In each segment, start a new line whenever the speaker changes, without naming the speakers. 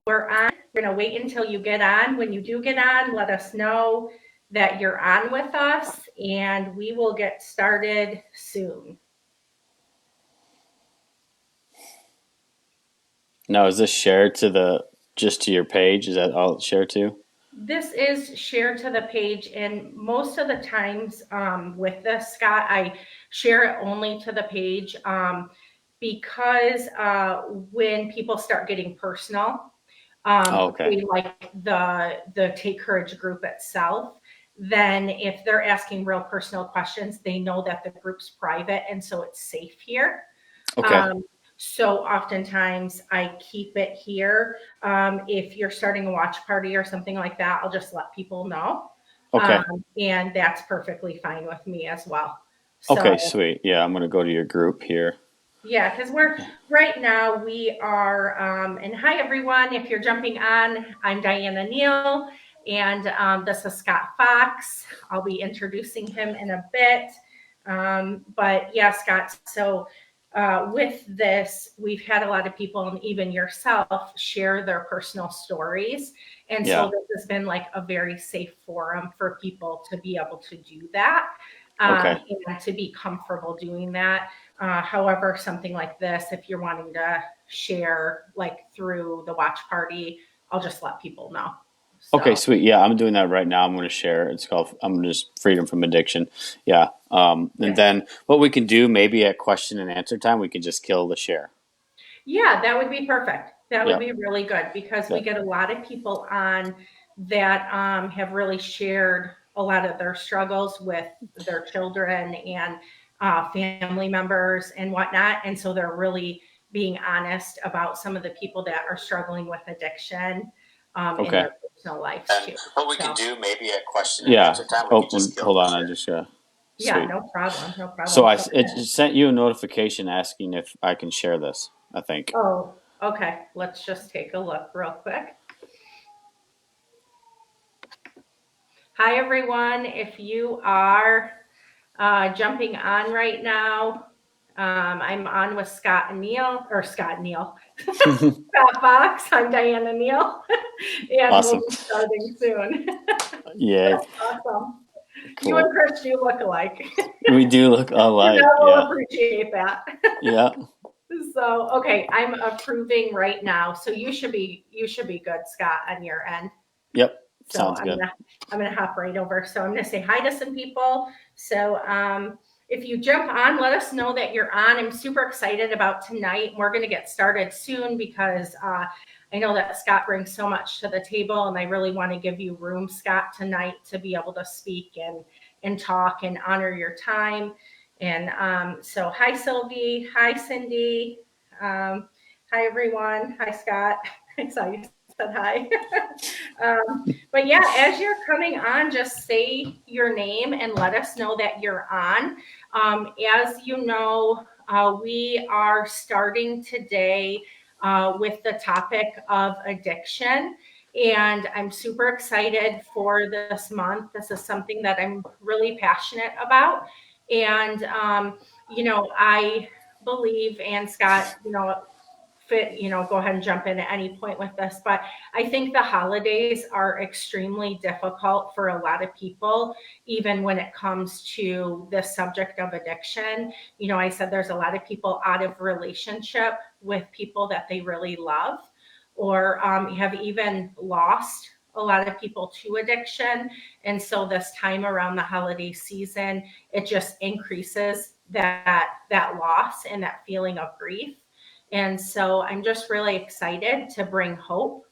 we're on. We're going to wait until you get on. When you do get on, let us know that you're on with us, and we will get started soon.
Now, is this shared to just to your page? Is that all it's shared to?
This is shared to the page, and most of the times with this, Scott, I share it only to the page because when people start getting personal,
Oh, okay.
like the Take Courage group itself, then if they're asking real personal questions, they know that the group's private, and so it's safe here.
Okay.
Um, so oftentimes I keep it here. If you're starting a watch party or something like that, I'll just let people know.
Okay.
And that's perfectly fine with me as well.
Okay,
So
sweet. Yeah, I'm gonna go to your group here.
yeah, because we're right now we are, and hi everyone. If you're jumping on, I'm Diana Neal, and this is Scott Fox. I'll be introducing him in a bit. But yeah, Scott, so with this, we've had a lot of people, and even yourself, share their personal stories. And so
Yeah.
this has been like a very safe forum for people to be able to do that
Okay.
and to be comfortable doing that. However, something like this, if you're wanting to share like through the watch party, I'll just let people know.
Okay,
So
sweet. Yeah, I'm doing that right now. I'm gonna share. It's called I'm just freedom from addiction. Yeah. And
yeah.
then what we can do maybe at question and answer time, we can just kill the share.
Yeah, that would be perfect. That would
Yep.
be really good because we
Yep.
get a lot of people on that have really shared a lot of their struggles with their children and family members and whatnot. And so they're really being honest about some of the people that are struggling with addiction in
Okay.
their personal lives
And
too.
what we can
So,
do maybe at question and answer time, we can just hold on. I just
yeah,
sweet.
no problem. No
So
problem.
I
So,
it just sent you a notification asking if I can share this. I think.
oh, okay. Let's just take a look real quick. Hi, everyone. If you are jumping on right now, I'm on with Scott and Neil, or Scott and Neil, Scott Fox. I'm Diana Neal, and we'll
Awesome.
be starting soon.
Yay.
Awesome. You and
Cool.
Chris do look alike.
We do look alike.
Janelle will
Yeah.
appreciate that.
Yeah.
So, okay, I'm approving right now. So you should be good, Scott, on your end.
Yep.
So
Sounds good.
I'm gonna hop right over. So I'm gonna say hi to some people. So if you jump on, let us know that you're on. I'm super excited about tonight. We're gonna get started soon because I know that Scott brings so much to the table, and I really want to give you room, Scott, tonight to be able to speak and talk and honor your time. And so hi Sylvie, hi Cindy, hi everyone, hi Scott. I saw you said hi. But yeah, as you're coming on, just say your name and let us know that you're on. As you know, we are starting today with the topic of addiction. And I'm super excited for this month. This is something that I'm really passionate about. And, I believe, and Scott, fit, go ahead and jump in at any point with this, but I think the holidays are extremely difficult for a lot of people, even when it comes to the subject of addiction. I said there's a lot of people out of relationship with people that they really love, or have even lost a lot of people to addiction. And so this time around the holiday season, it just increases that loss and that feeling of grief. And so I'm just really excited to bring hope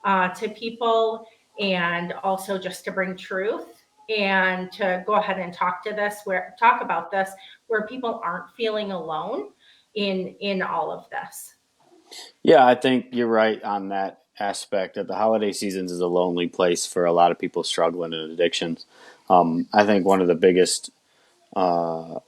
to people, and also just to bring truth, and to go ahead and talk about this where people aren't feeling alone in all of this.
Yeah, I think you're right on that aspect that the holiday seasons is a lonely place for a lot of people struggling in addictions. I think uh,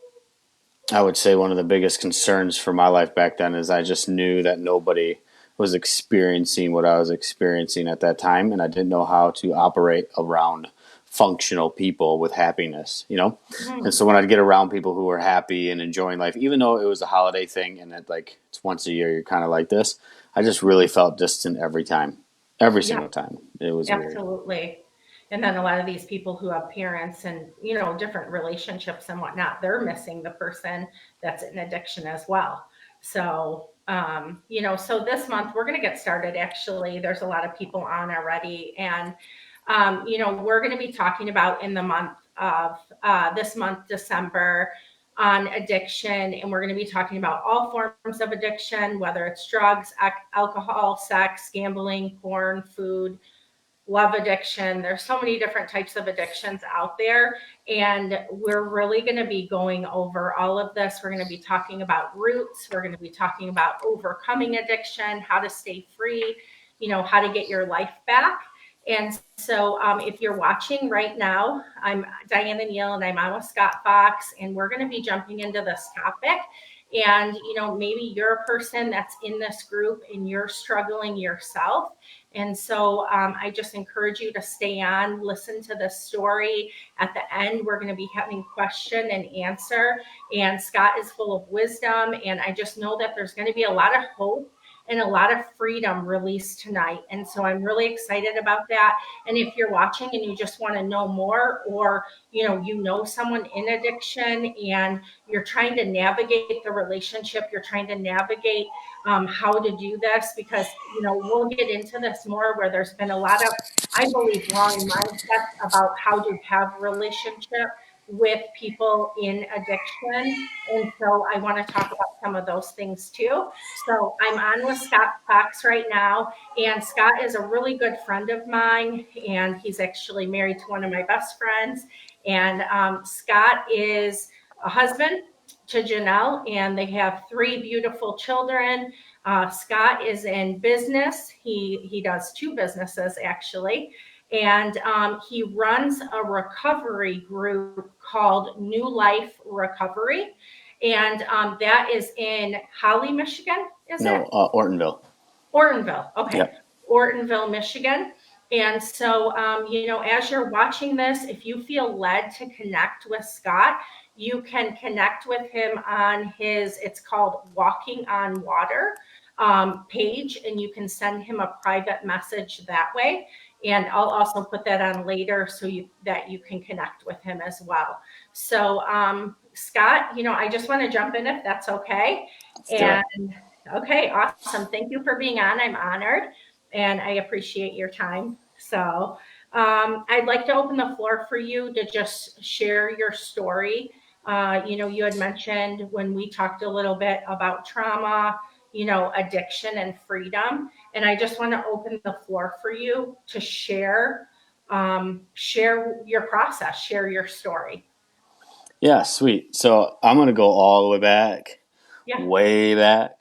I would say one of the biggest concerns for my life back then is I just knew that nobody was experiencing what I was experiencing at that time, and I didn't know how to operate around functional people with happiness, you know? And
Mhm.
so when I'd get around people who were happy and enjoying life, even though it was a holiday thing and that like it's once a year, you're kind of like this, I just really felt distant every time, every
Yeah,
single time. It was weird.
absolutely. And then a lot of these people who have parents and, different relationships and whatnot, they're missing the person that's in addiction as well. So, so this month we're going to get started. Actually, there's a lot of people on already. And, we're going to be talking about in the month of this month, December, on addiction. And we're going to be talking about all forms of addiction, whether it's drugs, alcohol, sex, gambling, porn, food, love addiction. There's so many different types of addictions out there. And we're really going to be going over all of this. We're going to be talking about roots. We're going to be talking about overcoming addiction, how to stay free, how to get your life back. And so if you're watching right now, I'm Diana Neal and I'm on with Scott Fox, and we're going to be jumping into this topic. And, maybe you're a person that's in this group and you're struggling yourself. And so I just encourage you to stay on, listen to the story. At the end, we're going to be having question and answer. And Scott is full of wisdom. And I just know that there's going to be a lot of hope and a lot of freedom released tonight. And so I'm really excited about that. And if you're watching and you just want to know more, or you know someone in addiction and you're trying to navigate the relationship, you're trying to navigate how to do this, because we'll get into this more, where there's been a lot of, I believe, wrong mindsets about how to have relationship with people in addiction. And so I want to talk about some of those things too. So I'm on with Scott Fox right now, and Scott is a really good friend of mine, and he's actually married to one of my best friends. And Scott is a husband to Janelle, and they have 3 beautiful children. Scott is in business. He does 2 businesses actually, and he runs a recovery group called New Life Recovery, and that is in Holly, Michigan. Is it?
No, Ortonville.
Ortonville. Okay.
Yep.
Ortonville, Michigan. And so, as you're watching this, if you feel led to connect with Scott, you can connect with him on it's called Walking on Water page, and you can send him a private message that way. And I'll also put that on later so that you can connect with him as well. So, Scott, I just want to jump in if that's okay.
Let's do
And
it.
okay, awesome. Thank you for being on. I'm honored and I appreciate your time. So, I'd like to open the floor for you to just share your story. You had mentioned when we talked a little bit about trauma, addiction and freedom. And I just want to open the floor for you to share your process, share your story.
Yeah, sweet. So I'm going to go all the way back,
Yeah.
way back.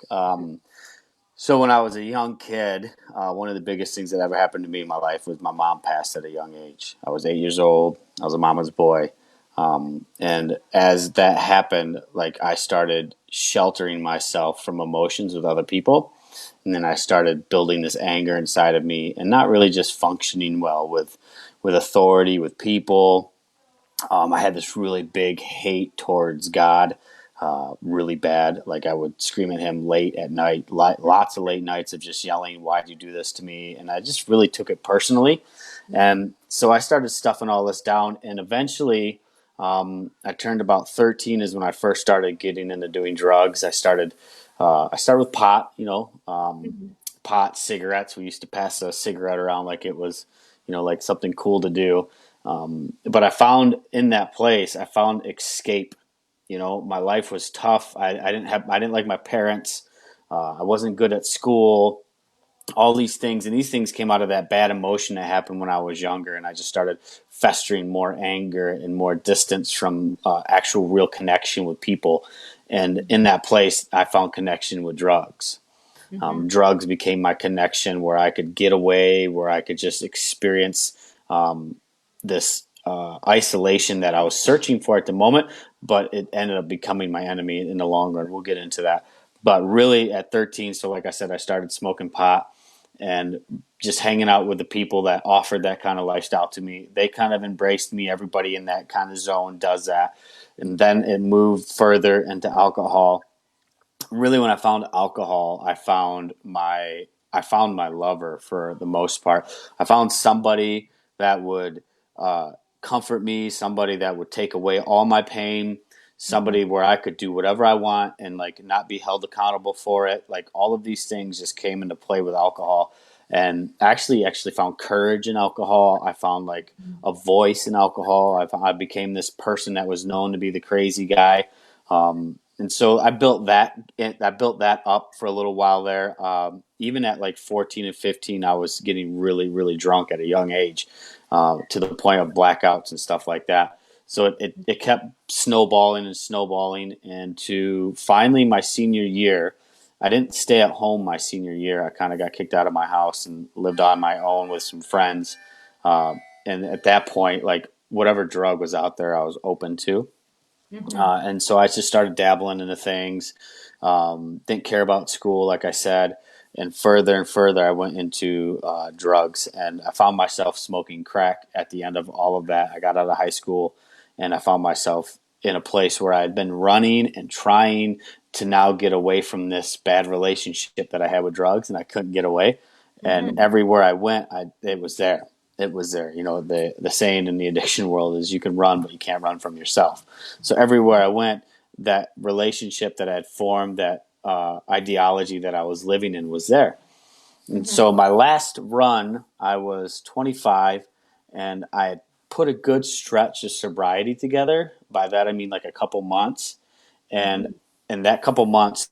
So when I was a young kid, one of the biggest things that ever happened to me in my life was my mom passed at a young age. I was 8 years old. I was a mama's boy. And as that happened, like I started sheltering myself from emotions with other people. And then I started building this anger inside of me and not really just functioning well with authority, with people. I had this really big hate towards God, really bad. Like I would scream at him late at night, lots of late nights of just yelling, "Why'd you do this to me?" And I just really took it personally. And so I started stuffing all this down. And eventually, I turned about 13 is when I first started getting into doing drugs. I started with pot,
Mhm.
pot, cigarettes. We used to pass a cigarette around like it was, like something cool to do. But I found in that place, I found escape. My life was tough. I didn't like my parents. I wasn't good at school. All these things, and these things came out of that bad emotion that happened when I was younger, and I just started festering more anger and more distance from actual real connection with people. And in that place, I found connection with drugs.
Mhm.
Drugs became my connection where I could get away, where I could just experience this isolation that I was searching for at the moment, but it ended up becoming my enemy in the long run. We'll get into that. But really, at 13, so like I said, I started smoking pot, and just hanging out with the people that offered that kind of lifestyle to me. They kind of embraced me. Everybody in that kind of zone does that. And then it moved further into alcohol. Really, when I found alcohol, I found my lover for the most part. I found somebody that would uh, comfort me, somebody that would take away all my pain,
Mhm.
somebody where I could do whatever I want and like not be held accountable for it. Like all of these things just came into play with alcohol, and actually found courage in alcohol. I found like a voice in alcohol. I became this person that was known to be the crazy guy. And so I built that. I built that up for a little while there. Even at like 14 and 15, I was getting really, really drunk at a young age, to the point of blackouts and stuff like that. So it kept snowballing and snowballing. And to finally my senior year, I didn't stay at home my senior year. I kind of got kicked out of my house and lived on my own with some friends. Uh, and at that point, like whatever drug was out there, I was open to.
Mhm.
And so I just started dabbling into things. Didn't care about school, like I said. And further, I went into drugs, and I found myself smoking crack at the end of all of that. I got out of high school, and I found myself in a place where I had been running and trying to now get away from this bad relationship that I had with drugs, and I couldn't get away. And
Mhm.
everywhere I went, it was there. It was there. You know, the saying in the addiction world is you can run, but you can't run from yourself. So everywhere I went, that relationship that I had formed, that ideology that I was living in was there. And
Mhm.
so my last run, I was 25, and I had put a good stretch of sobriety together. By that I mean like a couple months, and
Mhm.
in that couple months,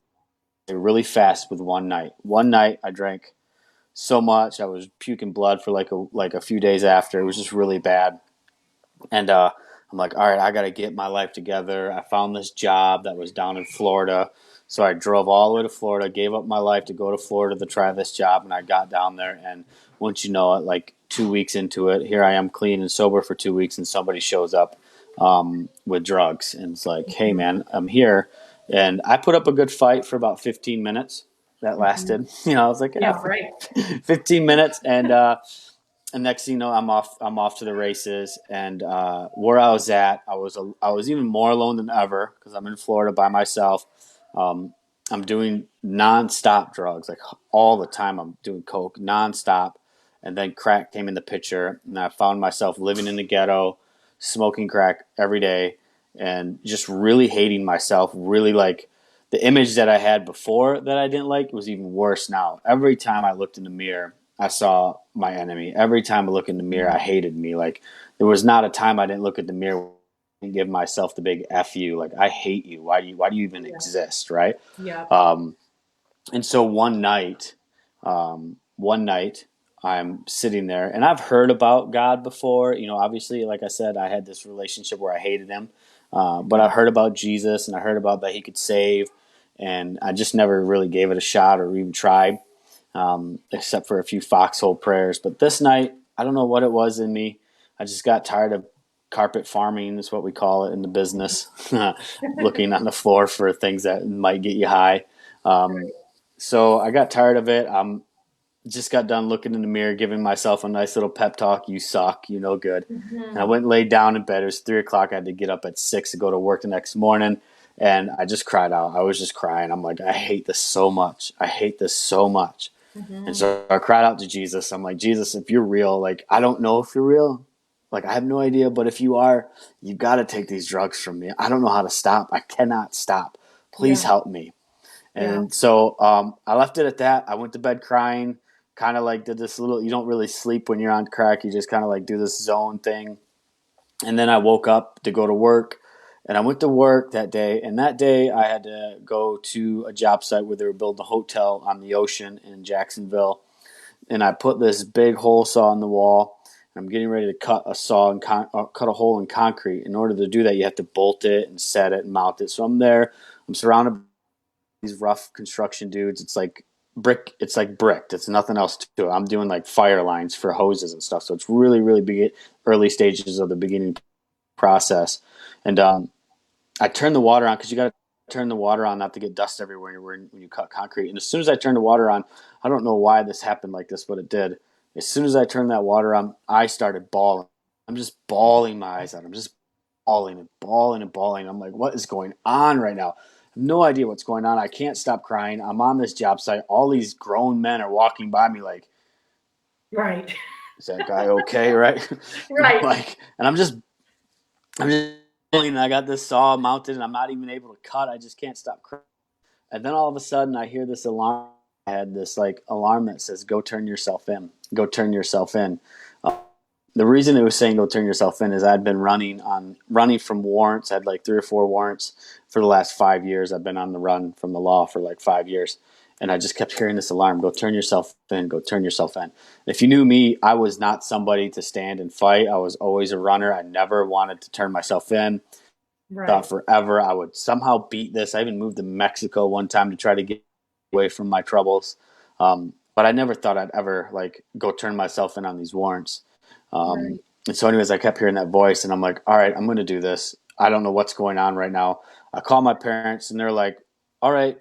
really fast with one night. One night I drank so much I was puking blood for like a few days after. It was just really bad. And I'm like, all right, I got to get my life together. I found this job that was down in Florida. So I drove all the way to Florida, gave up my life to go to Florida to try this job. And I got down there. And once you know it, like 2 weeks into it, here I am clean and sober for 2 weeks. And somebody shows up with drugs. And it's like, hey,
Mhm.
man, I'm here. And I put up a good fight for about 15 minutes. That
Mhm.
lasted. You know, I was like,
Yeah, right.
15 minutes. And next thing you know, I'm off. I'm off to the races. And where I was at, I was even more alone than ever because I'm in Florida by myself. Um, I'm doing nonstop drugs, like all the time. I'm doing coke nonstop, and then crack came in the picture, and I found myself living in the ghetto, smoking crack every day, and just really hating myself. Really like the image that I had before that I didn't like was even worse now. Every time I looked in the mirror, I saw my enemy. Every time I look in the mirror, I
Mhm.
hated me. Like there was not a time I didn't look at the mirror and give myself the big F you. Like I hate you. Why do you even
Yeah.
exist? Right.
Yeah.
Um, and so one night I'm sitting there and I've heard about God before. You know, obviously, like I said, I had this relationship where I hated him. But I
Mhm.
heard about Jesus and I heard about that he could save. And I just never really gave it a shot or even tried, except for a few foxhole prayers. But this night, I don't know what it was in me. I just got tired of carpet farming, is what we call it in the business, looking on the floor for things that might get you high. Um,
Right.
so I got tired of it. Just got done looking in the mirror, giving myself a nice little pep talk. You suck. You no good. And I
Mhm.
went and laid down in bed. It was 3 o'clock. I had to get up at 6 to go to work the next morning. And I just cried out. I was just crying. I'm like, I hate this so much. I hate this so much. And
Mhm.
so I cried out to Jesus. I'm like, Jesus, if you're real, like, I don't know if you're real. Like, I have no idea. But if you are, you got to take these drugs from me. I don't know how to stop. I cannot stop. Please
Yeah.
help me.
Yeah.
And so I left it at that. I went to bed crying, kind of like did this little, you don't really sleep when you're on crack. You just kind of like do this zone thing. And then I woke up to go to work. And I went to work that day. And that day I had to go to a job site where they were building a hotel on the ocean in Jacksonville. And I put this big hole saw in the wall. And I'm getting ready to cut a saw and cut a hole in concrete. In order to do that, you have to bolt it and set it and mount it. So I'm there. I'm surrounded these rough construction dudes. It's like brick. It's like bricked. It's nothing else to it. I'm doing like fire lines for hoses and stuff. So it's really, really big, early stages of the beginning process. And I turned the water on because you got to turn the water on not to get dust everywhere when you cut concrete. And as soon as I turned the water on, I don't know why this happened like this, but it did. As soon as I turned that water on, I started bawling. I'm just bawling my eyes out. I'm just bawling and bawling and bawling. I'm like, what is going on right now? I have no idea what's going on. I can't stop crying. I'm on this job site. All these grown men are walking by me like,
Right.
is that guy okay? Right?
Right.
Like, and I'm just and I got this saw mounted and I'm not even able to cut. I just can't stop crying. And then all of a sudden I hear this alarm. I had this like alarm that says, go turn yourself in. Go turn yourself in. The reason it was saying go turn yourself in is I'd been running from warrants. I had like 3 or 4 warrants for the last 5 years. I've been on the run from the law for like 5 years. And I just kept hearing this alarm, go turn yourself in, go turn yourself in. If you knew me, I was not somebody to stand and fight. I was always a runner. I never wanted to turn myself in.
Right.
Thought forever I would somehow beat this. I even moved to Mexico one time to try to get away from my troubles. But I never thought I'd ever like go turn myself in on these warrants.
Right.
And so anyways, I kept hearing that voice and I'm like, all right, I'm going to do this. I don't know what's going on right now. I call my parents and they're like, all right.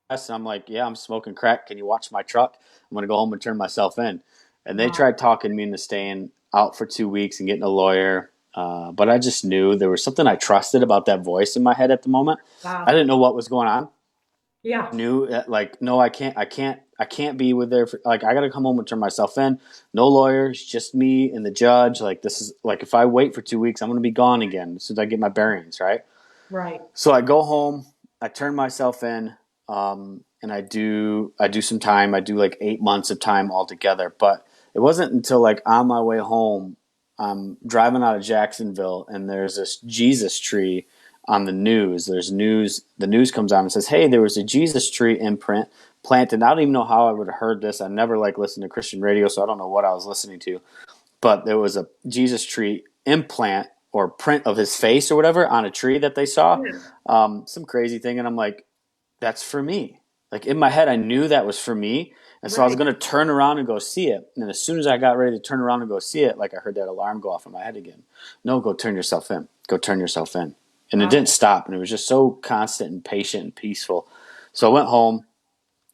And I'm like, yeah, I'm smoking crack. Can you watch my truck? I'm going to go home and turn myself in. And they
Wow.
tried talking me into staying out for 2 weeks and getting a lawyer. But I just knew there was something I trusted about that voice in my head at the moment. I
Wow.
didn't know what was going on.
Yeah.
Knew that, like, no, I can't be with there. Like, I got to come home and turn myself in. No lawyers, just me and the judge. Like, this is like, if I wait for 2 weeks, I'm going to be gone again as soon as I get my bearings, right?
Right.
So I go home, I turn myself in, and I do some time. I do like 8 months of time altogether. But it wasn't until like on my way home, I'm driving out of Jacksonville, and there's this Jesus tree on the news. There's news. The news comes on and says, "Hey, there was a Jesus tree imprint planted." I don't even know how I would have heard this. I never like listened to Christian radio, so I don't know what I was listening to. But there was a Jesus tree implant or print of his face or whatever on a tree that they saw.
Yeah.
Some crazy thing, and I'm like, that's for me. Like in my head, I knew that was for me. And so I was
Right.
going to turn around and go see it. And as soon as I got ready to turn around and go see it, like I heard that alarm go off in my head again. No, go turn yourself in. Go turn yourself in. And it
Wow.
didn't stop. And it was just so constant and patient and peaceful. So I went home.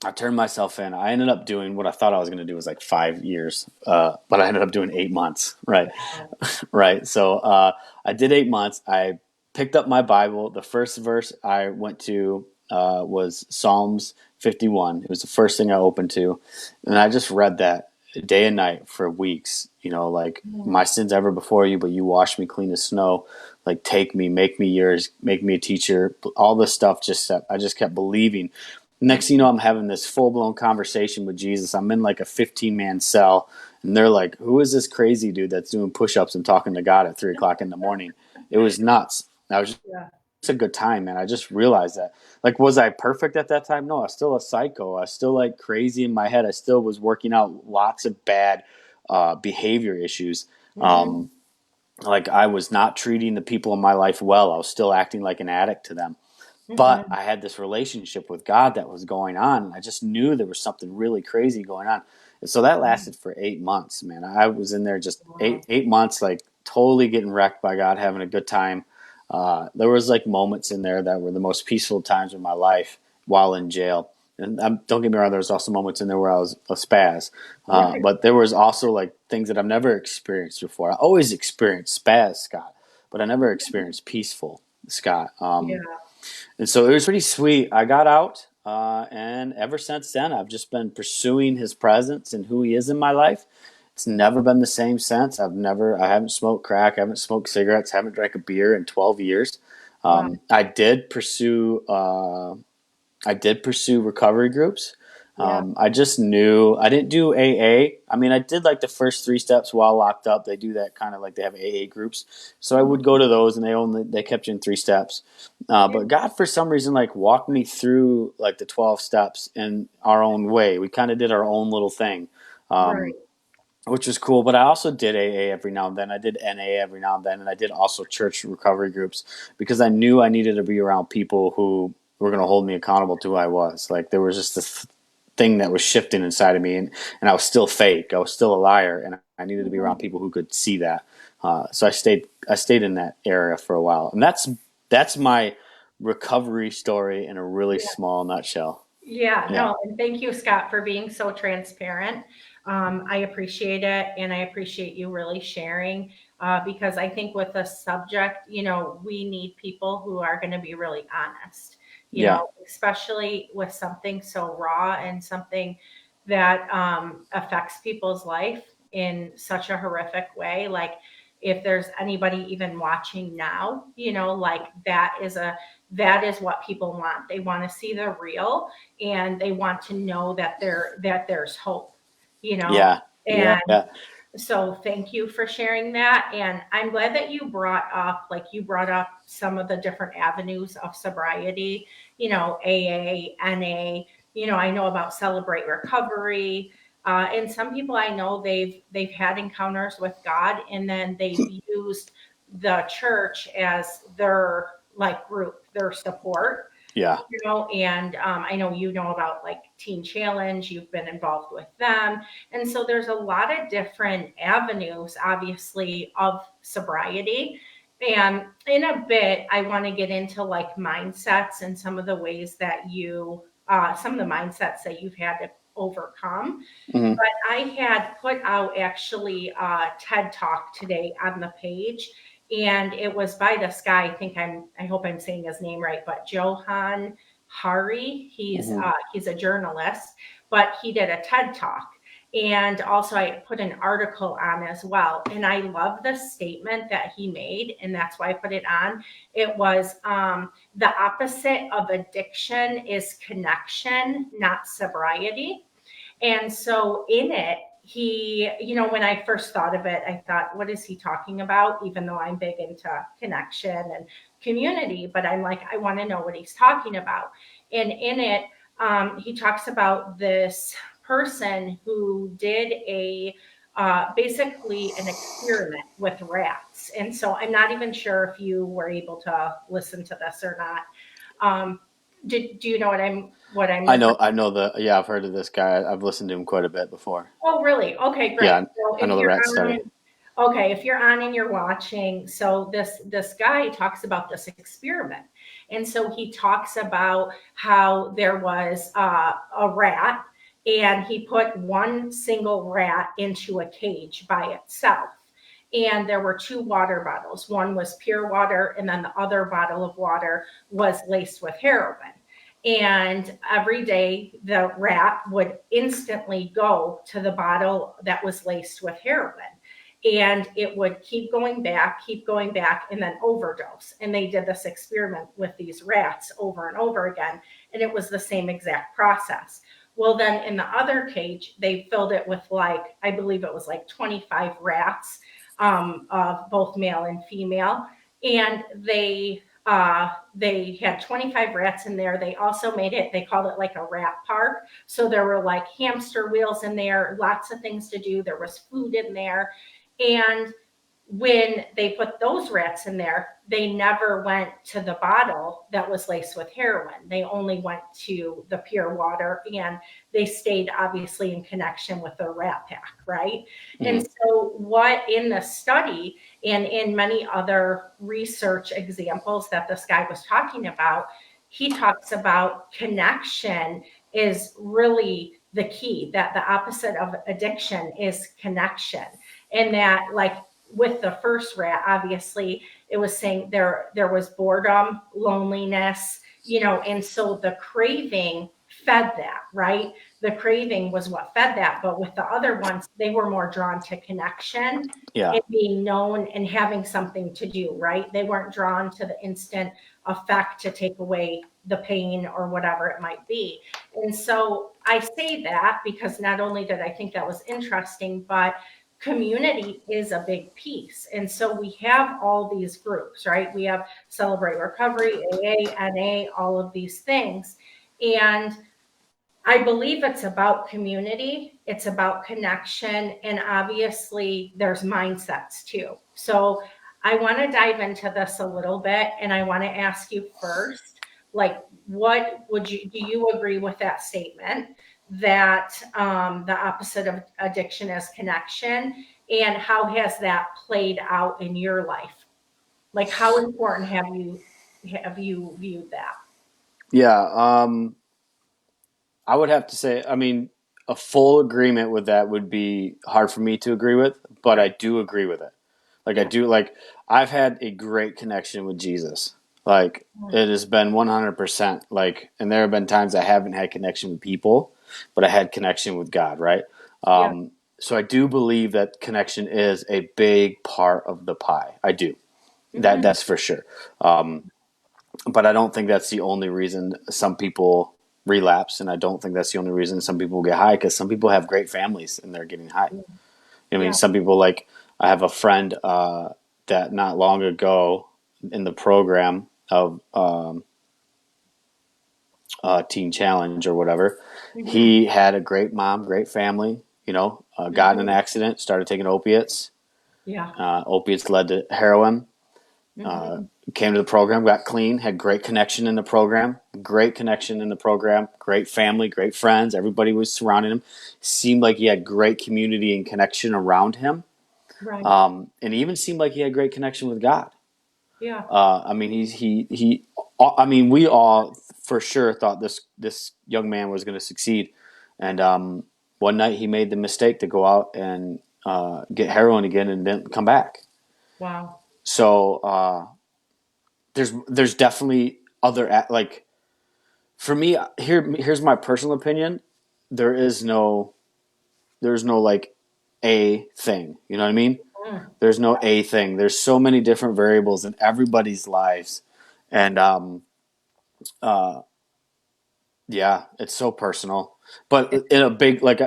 I turned myself in. I ended up doing what I thought I was going to do was like 5 years, but I ended up doing 8 months. Right,
Wow.
right. So I did 8 months. I picked up my Bible. The first verse I went to was Psalms 51. It was the first thing I opened to, and I just read that day and night for weeks. You know, like
Mm.
my sins ever before you, but you wash me clean as snow. Like take me, make me yours, make me a teacher. All this stuff I just kept believing. Next thing you know, I'm having this full blown conversation with Jesus. I'm in like a 15-man cell, and they're like, "Who is this crazy dude that's doing push ups and talking to God at 3 o'clock in the morning?" It was nuts. I was just
Yeah.
it's a good time, man. I just realized that. Like, was I perfect at that time? No, I was still a psycho. I was still like crazy in my head. I still was working out lots of bad behavior issues.
Mm-hmm.
Um, like I was not treating the people in my life well. I was still acting like an addict to them. But
Mm-hmm.
I had this relationship with God that was going on. And I just knew there was something really crazy going on. And so that lasted for 8 months, man. I was in there just
Wow.
8 months, like totally getting wrecked by God, having a good time. There was like moments in there that were the most peaceful times of my life while in jail. And don't get me wrong, there was also moments in there where I was a spaz.
Right.
But there was also like things that I've never experienced before. I always experienced spaz, Scott, but I never experienced peaceful, Scott.
Yeah.
And so it was pretty sweet. I got out, and ever since then, I've just been pursuing his presence and who he is in my life. It's never been the same since. I haven't smoked crack, I haven't smoked cigarettes, haven't drank a beer in 12 years.
Wow.
I did pursue recovery groups.
Yeah.
I just knew I didn't do AA. I mean, I did like the first 3 steps while locked up. They do that kind of like they have AA groups. So I would
Mhm.
go to those, and they kept you in 3 steps.
Yeah.
But God, for some reason, like walked me through like the 12 steps in our own way. We kind of did our own little thing.
Right.
Um, which was cool. But I also did AA every now and then. I did NA every now and then, and I did also church recovery groups because I knew I needed to be around people who were going to hold me accountable to who I was. Like there was just this thing that was shifting inside of me, and I was still fake. I was still a liar, and I needed to be around
Mhm.
people who could see that. So I stayed in that area for a while, and that's my recovery story in a really small nutshell.
Yeah,
Yeah.
no, and thank you, Scott, for being so transparent. I appreciate it, and I appreciate you really sharing because I think with the subject, we need people who are going to be really honest,
Yeah.
especially with something so raw and something that affects people's life in such a horrific way. Like, if there's anybody even watching now, like that is what people want. They want to see the real, and they want to know that there's hope, you know.
Yeah. Yeah.
And
Yeah.
so thank you for sharing that. And I'm glad that you brought up some of the different avenues of sobriety, AA, NA, I know about Celebrate Recovery. And some people I know they've had encounters with God, and then they've used the church as their like group, their support,
Yeah.
and I know about like Teen Challenge, you've been involved with them. And so there's a lot of different avenues, obviously, of sobriety. And in a bit, I want to get into like mindsets and some of the ways that some of the mindsets that you've had to overcome.
Hmm.
But I had put out actually a TED Talk today on the page, and it was by this guy. I hope I'm saying his name right, but Johan Hari.
Hmm.
He's a journalist, but he did a TED Talk. And also, I put an article on as well. And I love the statement that he made, and that's why I put it on. It was the opposite of addiction is connection, not sobriety. And so in it, when I first thought of it, I thought, what is he talking about? Even though I'm big into connection and community, but I'm like, I want to know what he's talking about. And in it, he talks about this person who did basically an experiment with rats. And so I'm not even sure if you were able to listen to this or not. Um, do you know what I'm
I
referring?
know. I know yeah, I've heard of this guy. I've listened to him quite a bit before.
Oh, really? Okay, great.
Yeah.
So
I know the rat study.
if you're on and you're watching, so this guy talks about this experiment. And so he talks about how there was a rat, and he put one single rat into a cage by itself. And there were two water bottles. One was pure water, and then the other bottle of water was laced with heroin. And every day, the rat would instantly go to the bottle that was laced with heroin. And it would keep going back, and then overdose. And they did this experiment with these rats over and over again. And it was the same exact process. Well, then in the other cage, they filled it with I believe it was like 25 rats, of both male and female. And they had 25 rats in there. They also they called it like a rat park. So there were like hamster wheels in there, lots of things to do. There was food in there. And when they put those rats in there, they never went to the bottle that was laced with heroin. They only went to the pure water, and they stayed obviously in connection with the rat pack, right?
Hmm.
And so, what in the study and in many other research examples that this guy was talking about, he talks about connection is really the key, that the opposite of addiction is connection. And that, like, with the first rat, obviously, it was saying there was boredom, loneliness, and so the craving fed that, right? The craving was what fed that. But with the other ones, they were more drawn to connection
Yeah.
and being known and having something to do, right? They weren't drawn to the instant effect to take away the pain or whatever it might be. And so I say that because not only did I think that was interesting, but community is a big piece. And so we have all these groups, right? We have Celebrate Recovery, AA, NA, all of these things. And I believe it's about community, it's about connection, and obviously there's mindsets too. So I want to dive into this a little bit, and I want to ask you first, like, do you agree with that statement that the opposite of addiction is connection, and how has that played out in your life? Like, how important have you viewed that?
Yeah. I would have to say, I mean, a full agreement with that would be hard for me to agree with, but I
Right.
do agree with it. Like I
Yeah.
do, like I've had a great connection with Jesus. Like
Mm.
it has been 100%. Like, and there have been times I haven't had connection with people, but I had connection with God, right?
Yeah.
So I do believe that connection is a big part of the pie. I do.
Hmm.
That's for sure. Um, but I don't think that's the only reason some people relapse, and I don't think that's the only reason some people get high, because some people have great families and they're getting high. I mean,
Yeah.
some people, like I have a friend that not long ago in the program of Teen Challenge or whatever,
Hmm.
he had a great mom, great family. Got in an
Hmm.
accident, started taking opiates.
Yeah.
Opiates led to heroin.
Hmm.
Came to the program, got clean, had great connection in the program, great family, great friends. Everybody was surrounding him. Seemed like he had great community and connection around him.
Right.
And he even seemed like he had great connection with God.
Yeah.
I mean, I mean, we all for sure thought this young man was going to succeed. And one night he made the mistake to go out and get heroin again and didn't come back.
Wow.
So there's definitely other, like, for me, here's my personal opinion. There is no there's no like a thing. You know what I mean?
Mm.
There's no a thing. There's so many different variables in everybody's lives, and yeah, it's so personal. But
It-
in a big, like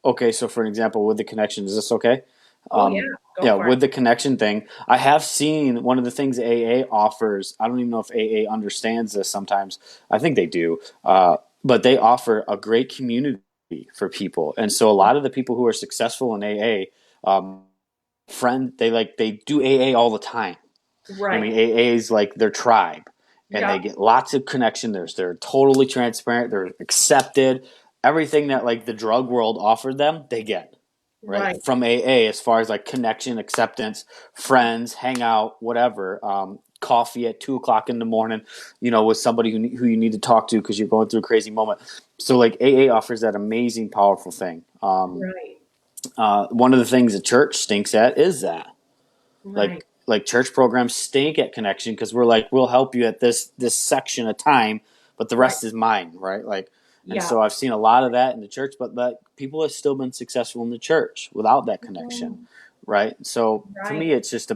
okay, so for an example, with the connection, is this okay?
oh yeah. Go
Yeah,
for it.
with the connection thing, I have seen one of the things AA offers. I don't even know if AA understands this sometimes. I think they do. But they offer a great community for people. And so a lot of the people who are successful in AA, they do AA all the time. I
Right.
mean, AA is like their tribe, and
Yep.
they get lots of connection. They're totally transparent. They're accepted. Everything that like the drug world offered them, they get right
Right.
from AA, as far as like connection, acceptance, friends, hang out, whatever. Coffee at 2 o'clock in the morning, with somebody who you need to talk to because you're going through a crazy moment. So like AA offers that amazing, powerful thing.
Right.
One of the things the church stinks at is that
Right.
like church programs stink at connection, because we're like, we'll help you at this section of time, but the
Right.
rest is mine, right? Like, and
Yeah.
so I've seen a lot of that in the church, but that people have still been successful in the church without that connection,
Mhm.
right? So for
Right.
me, it's just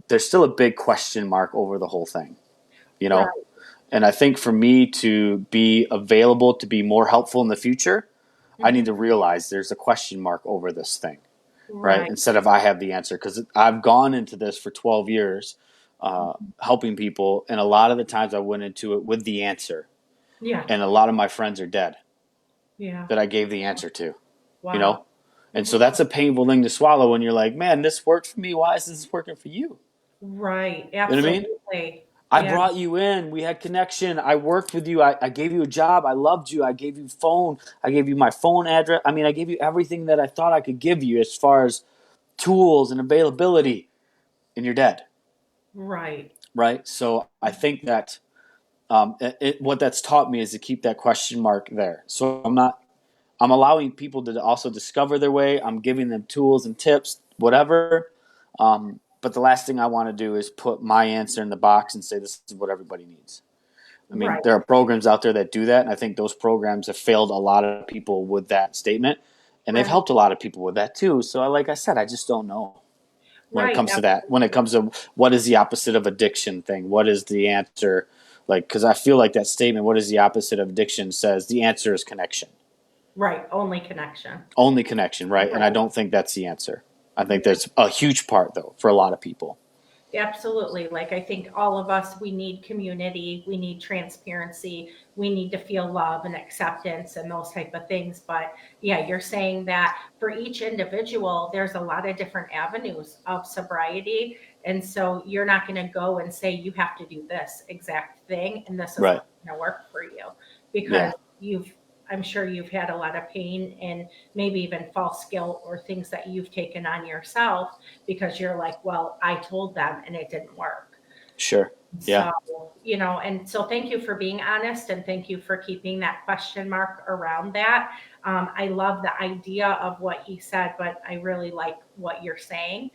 there's still a big question mark over the whole thing, you know.
Right.
And I think for me to be available to be more helpful in the future, I need to
Hmm.
realize there's a question mark over this thing, right?
Right.
Instead of I have the answer, because I've gone into this for 12 years,
Mhm.
helping people, and a lot of the times I went into it with the answer,
Yeah.
and a lot of my friends are dead
Yeah.
that I gave the answer to, you
Wow.
know, and so
Hmm.
that's a painful thing to swallow when you're like, man, this worked for me. Why is this working for you?
Right.
You know what I mean?
Absolutely.
I
Yeah.
brought you in. We had connection. I worked with you. I gave you a job. I loved you. I gave you phone. I gave you my phone address. I mean, I gave you everything that I thought I could give you as far as tools and availability, and you're dead,
Right.
right? So I think that what that's taught me is to keep that question mark there. So I'm allowing people to also discover their way. I'm giving them tools and tips, whatever. But the last thing I want to do is put my answer in the box and say this is what everybody needs. I mean,
Right.
there are programs out there that do that, and I think those programs have failed a lot of people with that statement, and they've
Right.
helped a lot of people with that too. So, like I said, I just don't know when it
Right.
comes to that. When it
Absolutely.
comes to what is the opposite of addiction thing, what is the answer? Like, because I feel like that statement, "What is the opposite of addiction?" says the answer is connection,
Right. Only connection.
only connection, right? And I
Right.
don't think that's the answer. I think
Yeah.
there's a huge part though for a lot of people.
Absolutely. Like I think all of us, we need community, we need transparency, we need to feel love and acceptance and those type of things. But yeah, you're saying that for each individual, there's a lot of different avenues of sobriety. And so you're not going to go and say you have to do this exact thing and this is
Right?
what's going to work for you
Yeah.
because I'm sure you've had a lot of pain and maybe even false guilt or things that you've taken on yourself because you're like, well, I told them and it didn't work.
Sure. Yeah.
So, and so thank you for being honest and thank you for keeping that question mark around that. I love the idea of what he said, but I really like what you're saying.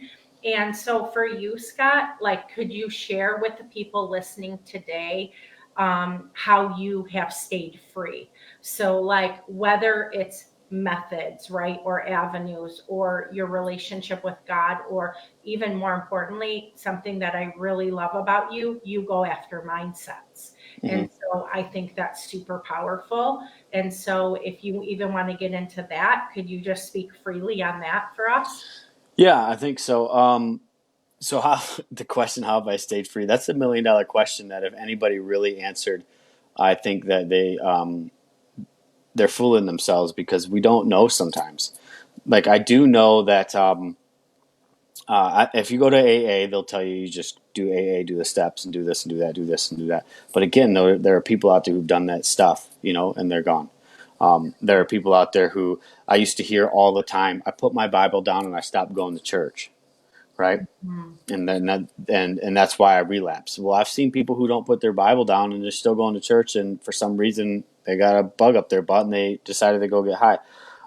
And so for you, Scott, like, could you share with the people listening today how you have stayed free? So, like, whether it's methods, right, or avenues, or your relationship with God, or even more importantly, something that I really love about you, you go after mindsets.
Hmm.
And so I think that's super powerful. And so if you even want to get into that, could you just speak freely on that for us?
Yeah, I think so. So how the question, how have I stayed free? That's $1 million question that if anybody really answered, I think that they're fooling themselves because we don't know sometimes. Like I do know that if you go to AA, they'll tell you you just do AA, do the steps, and do this and do that, do this and do that. But again, there are people out there who've done that stuff, and they're gone. There are people out there who I used to hear all the time. I put my Bible down and I stopped going to church, right?
Mhm.
And then and that's why I relapse. Well, I've seen people who don't put their Bible down and they're still going to church, and for some reason they got a bug up their butt and they decided to go get high.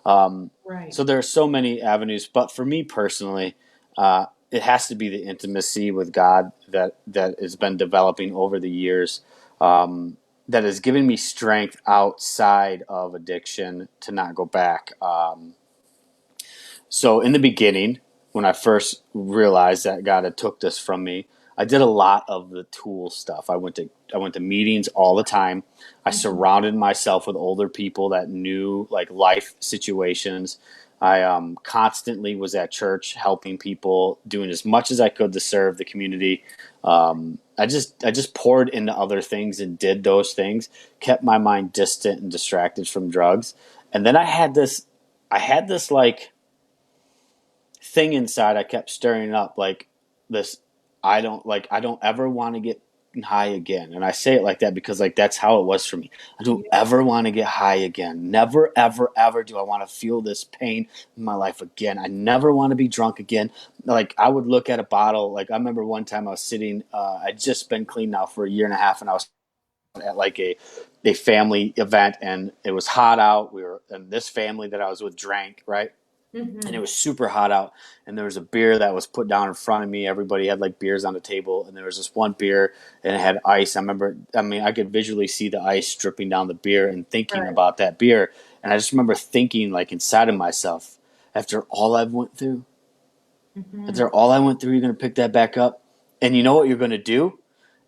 Um,
Right.
so there are so many avenues, but for me personally, it has to be the intimacy with God that has been developing over the years. That has given me strength outside of addiction to not go back. So in the beginning, when I first realized that God had took this from me, I did a lot of the tool stuff. I went to meetings all the time. I
Mhm.
surrounded myself with older people that knew like life situations. I constantly was at church helping people, doing as much as I could to serve the community. I just poured into other things and did those things, kept my mind distant and distracted from drugs. And then I had this like thing inside I kept stirring up like this. I don't ever want to get high again. And I say it like that because like that's how it was for me. I don't
Yeah.
ever want to get high again. Never ever ever do I want to feel this pain in my life again. I never want to be drunk again. Like I would look at a bottle. Like I remember one time I was sitting I'd just been clean now for a year and a half and I was at like a family event and it was hot out. We were and this family that I was with drank, right? And it
Mhm.
was super hot out and there was a beer that was put down in front of me. Everybody had like beers on the table and there was this one beer and it had ice. I could visually see the ice dripping down the beer and thinking
Right.
about that beer. And I just remember thinking like inside of myself, after all I've went through,
Mhm.
after all I went through, you're going to pick that back up. And you know what you're going to do?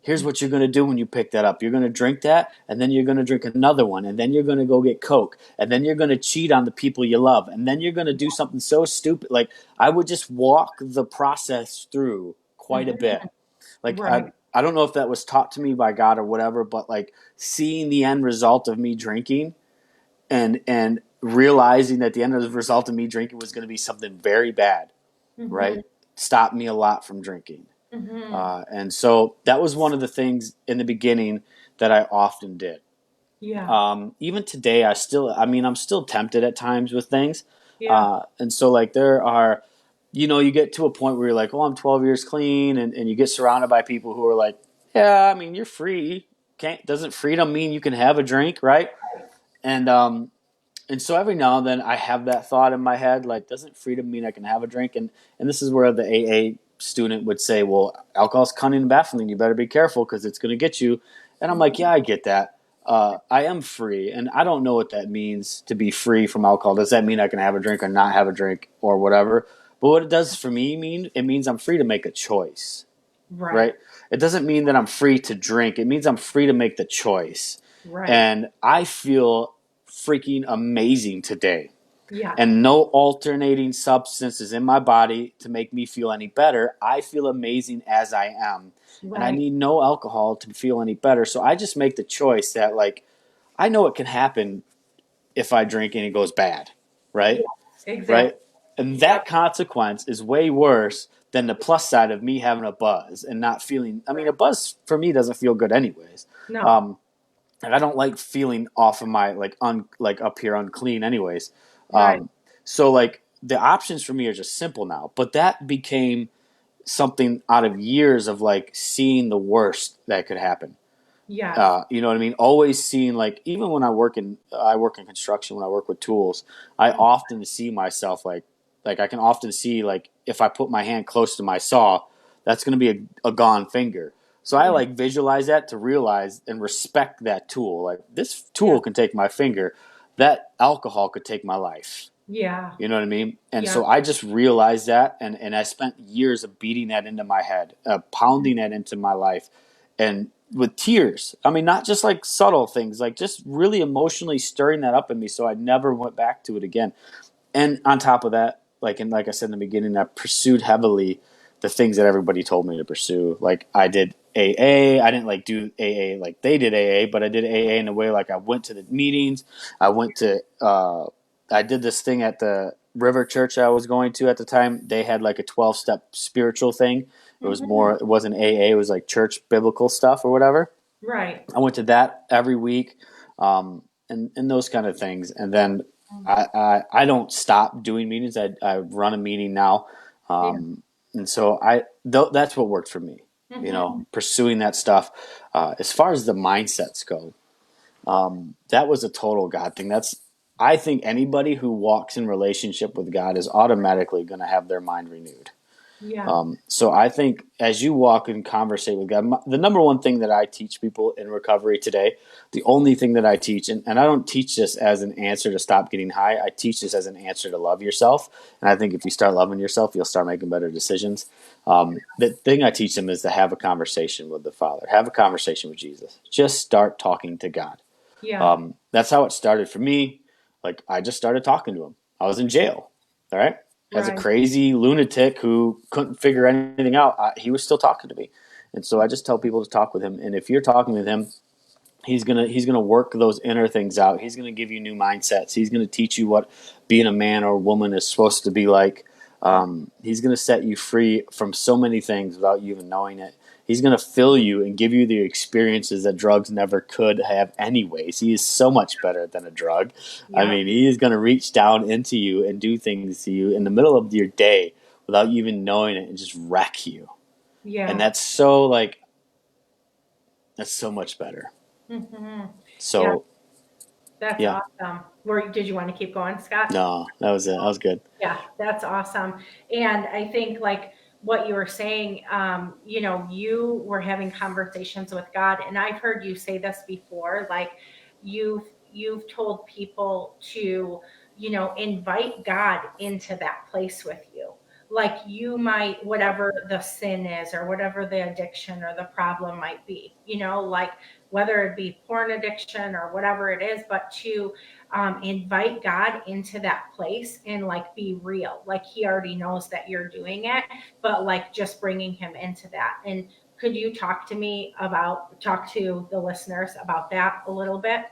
Here's what you're going to do when you pick that up. You're going to drink that, and then you're going to drink another one, and then you're going to go get Coke, and then you're going to cheat on the people you love, and then you're going to do something so stupid. Like, I would just walk the process through quite a
Mhm.
bit. Like, I,
Right.
I don't know if that was taught to me by God or whatever, but like seeing the end result of me drinking and realizing that the end of the result of me drinking was going to be something very bad, right?
Mhm.
Stopped me a lot from drinking.
Mhm.
And so that was one of the things in the beginning that I often did.
Yeah.
Even today, I'm still tempted at times with things.
Yeah.
And so, like, you get to a point where you're like, oh, I'm 12 years clean. And you get surrounded by people who are like, yeah, I mean, you're free. Doesn't freedom mean you can have a drink, right? And, um, and so every now and then I have that thought in my head, like, doesn't freedom mean I can have a drink? And this is where the AA student would say, well, alcohol's cunning and baffling. You better be careful because it's going to get you. And I'm like, yeah, I get that. I am free, and I don't know what that means to be free from alcohol. Does that mean I can have a drink or not have a drink or whatever? But what it does for me it means I'm free to make a choice,
Right.
right? It doesn't mean that I'm free to drink. It means I'm free to make the choice.
Right.
And I feel freaking amazing today.
Yeah.
And no alternating substances in my body to make me feel any better. I feel amazing as I am. And I
Right.
need no alcohol to feel any better. So I just make the choice that, like, I know it can happen if I drink and it goes bad, right?
Yes. Exactly.
Right? And
Yep.
that consequence is way worse than the plus side of me having a buzz and not feeling. I mean, a
Right.
buzz for me doesn't feel good, anyways.
No.
Um, and I don't like feeling off of my like up here unclean, anyways.
Right.
So like the options for me are just simple now. But that became something out of years of like seeing the worst that could happen.
Yes.
You know what I mean? Always seeing, like, even when I work in construction, when I work with tools, I often see myself like I can often see, like, if I put my hand close to my saw, that's going to be a gone finger. So I
Yeah.
like visualize that to realize and respect that tool. Like, this
Yeah.
tool can take my finger, that alcohol could take my life.
Yeah.
You know what I mean? And
Yeah.
so I just realized that, and I spent years of beating that into my head, pounding that into my life, and with tears. I mean, not just like subtle things, like just really emotionally stirring that up in me, so I never went back to it again. And on top of that, like I said in the beginning, I pursued heavily the things that everybody told me to pursue. Like, I did AA. I didn't like do AA like they did AA, but I did AA in a way, like, I went to the meetings. I went to I did this thing at the River Church I was going to at the time. They had like a 12-step spiritual thing. It was
Hmm.
more, it wasn't AA, it was like church biblical stuff or whatever.
Right.
I went to that every week, and those kind of things. And then I don't stop doing meetings. I run a meeting now,
Yeah.
and so that's what worked for me. You know,
Hmm.
pursuing that stuff. As far as the mindsets go, that was a total God thing. I think anybody who walks in relationship with God is automatically going to have their mind renewed.
Yeah.
So I think as you walk and conversate with God, the number one thing that I teach people in recovery today, the only thing that I teach, and I don't teach this as an answer to stop getting high. I teach this as an answer to love yourself. And I think if you start loving yourself, you'll start making better decisions. The thing I teach them is to have a conversation with the Father, have a conversation with Jesus. Just start talking to God.
Yeah.
That's how it started for me. Like, I just started talking to him. I was in jail, all right, as a
Right.
crazy lunatic who couldn't figure anything out. He was still talking to me, and so I just tell people to talk with him. And if you're talking with him, he's gonna work those inner things out. He's gonna give you new mindsets. He's gonna teach you what being a man or a woman is supposed to be like. He's gonna set you free from so many things without you even knowing it. He's gonna fill you and give you the experiences that drugs never could have anyways. He is so much better than a drug. I
Yeah.
mean, he is gonna reach down into you and do things to you in the middle of your day without you even knowing it and just wreck you. And
Yeah.
that's so much better.
Hmm. Yeah.
So
That's
yeah.
awesome. Did you want to keep going, Scott?
No, that was it. That was good.
Yeah, that's awesome. And I think like what you were saying, you were having conversations with God, and I've heard you say this before, like you've told people to, invite God into that place with you. Like you might, whatever the sin is or whatever the addiction or the problem might be, like whether it be porn addiction or whatever it is, but to invite God into that place and like be real. Like he already knows that you're doing it, but like just bringing him into that. And could you talk to the listeners about that a little bit?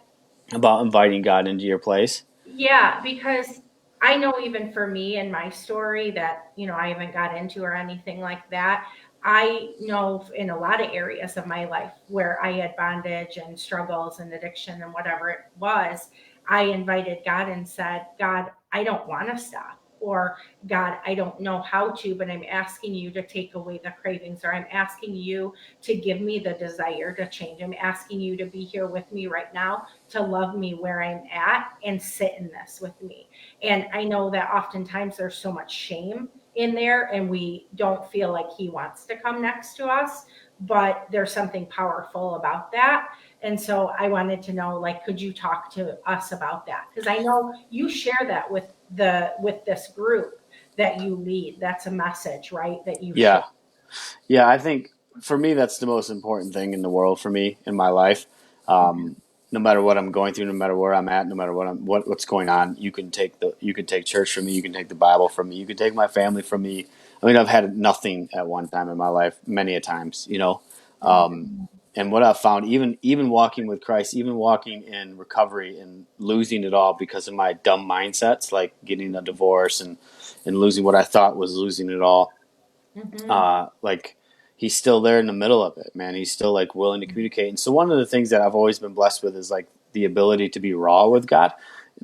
About inviting God into your place.
Yeah, because I know even for me and my story that, I haven't got into or anything like that. I know in a lot of areas of my life where I had bondage and struggles and addiction and whatever it was, I invited God and said, God, I don't want to stop. Or God, I don't know how to, but I'm asking you to take away the cravings, or I'm asking you to give me the desire to change. I'm asking you to be here with me right now, to love me where I'm at and sit in this with me. And I know that oftentimes there's so much shame in there and we don't feel like he wants to come next to us, but there's something powerful about that. And so I wanted to know, like, could you talk to us about that? Because I know you share that with this group that you lead. That's a message, right? That you share.
Yeah. Yeah, I think for me that's the most important thing in the world for me in my life. Um, no matter what I'm going through, no matter where I'm at, no matter what's going on, you can take church from me, you can take the Bible from me, you can take my family from me. I mean, I've had nothing at one time in my life, many a times, you know. Um,
Mhm.
and what I've found, even walking with Christ, even walking in recovery and losing it all because of my dumb mindsets, like getting a divorce and losing what I thought was losing it all,
Mhm.
like, he's still there in the middle of it, man. He's still like willing to communicate. And so one of the things that I've always been blessed with is like the ability to be raw with God,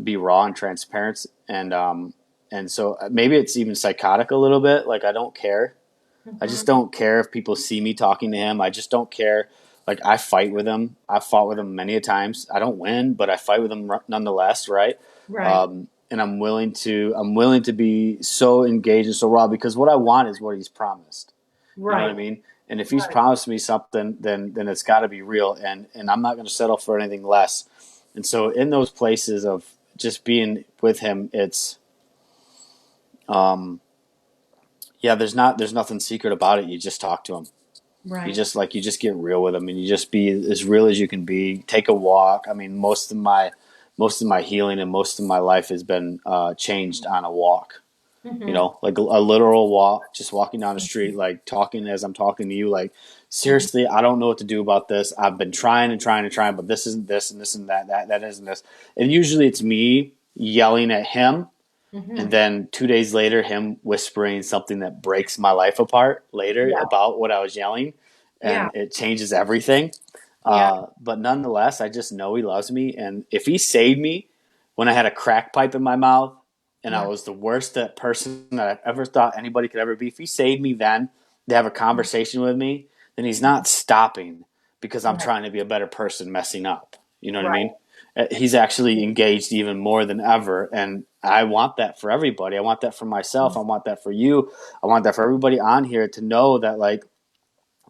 be raw and transparent. And so maybe it's even psychotic a little bit. Like, I don't care. I just
Mhm.
don't care if people see me talking to him. I just don't care. Like I fight with him. I've fought with him many a times. I don't win, but I fight with him nonetheless, right?
Right.
And I'm willing to be so engaged and so raw because what I want is what he's promised. You know what I
Right.
mean? And if he's
Right.
promised me something, then it's got to be real, and I'm not going to settle for anything less. And so in those places of just being with him, it's um, yeah. There's nothing secret about it. You just talk to him.
Right.
You just get real with him, and you just be as real as you can be. Take a walk. I mean, most of my healing and most of my life has been changed on a walk.
Mhm.
Like a literal walk, just walking down the street, like talking as I'm talking to you. Like,
Mhm.
seriously, I don't know what to do about this. I've been trying and trying and trying, but this isn't this and this and that isn't this. And usually it's me yelling at him, and
Mhm.
then 2 days later, him whispering something that breaks my life apart later
Yeah.
about what I was yelling,
Yeah.
and it changes everything.
Yeah.
But nonetheless, I just know he loves me, and if he saved me when I had a crack pipe in my mouth and I
Yeah.
was the worst person that I've ever thought anybody could ever be, if he saved me then to have a conversation with me, then he's not stopping because I'm
Right.
trying to be a better person messing up. You know what I
Right.
mean? He's actually engaged even more than ever, and I want that for everybody. I want that for myself. I want that for you. I want that for everybody on here to know that, like,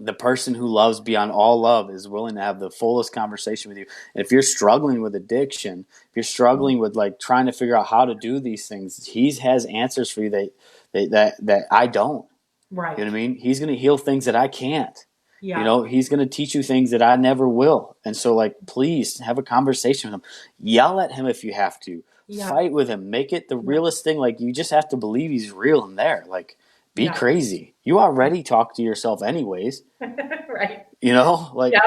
the person who loves beyond all love is willing to have the fullest conversation with you. And if you're struggling with addiction, if you're struggling with like trying to figure out how to do these things, he has answers for you that I don't. You know
Right.
what I mean? He's going to heal things that I can't.
Yeah.
He's going to teach you things that I never will. And so, like, please have a conversation with him. Yell at him if you have to.
Yeah.
Fight with him. Make it the
Yeah.
realest thing. Like, you just have to believe he's real and there. Like, be
Yeah.
crazy. You already talk to yourself anyways.
Right.
Like
Yep.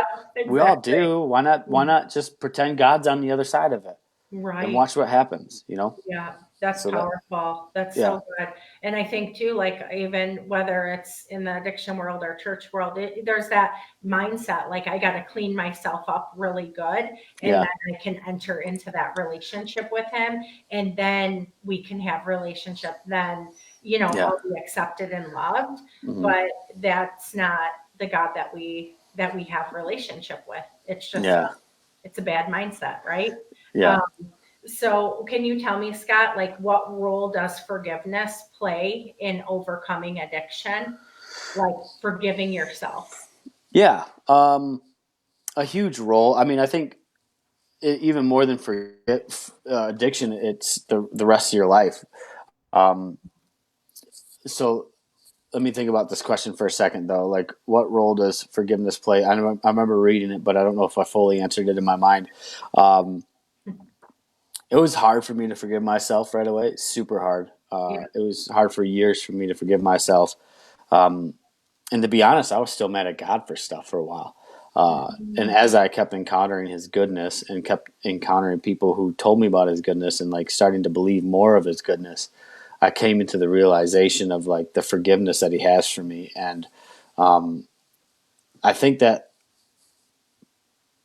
we all
Exactly.
do. Why not just pretend God's on the other side of it and
Right.
watch what happens?
Yeah, that's
So that
powerful. That's
yeah.
so good. And I think too, like even whether it's in the addiction world or church world, there's that mindset like I got to clean myself up really good, and
Yeah.
then I can enter into that relationship with him, and then we can have relationship. Then
Yeah.
I'll be accepted and loved.
Hmm.
But that's not the God that we have relationship with. It's just
Yeah.
it's a bad mindset, right?
Yeah.
Um, so, can you tell me, Scott, like what role does forgiveness play in overcoming addiction? Like forgiving yourself.
Yeah. A huge role. I mean, I think even more than addiction, it's the rest of your life. Um, so let me think about this question for a second, though. Like, what role does forgiveness play? I remember reading it, but I don't know if I fully answered it in my mind. Um, it was hard for me to forgive myself right away. Super hard.
Yeah.
It was hard for years for me to forgive myself. Um, and to be honest, I was still mad at God for stuff for a while. And
Mhm.
as I kept encountering His goodness and kept encountering people who told me about His goodness and like starting to believe more of His goodness, I came into the realization of like the forgiveness that He has for me. And um, I think that,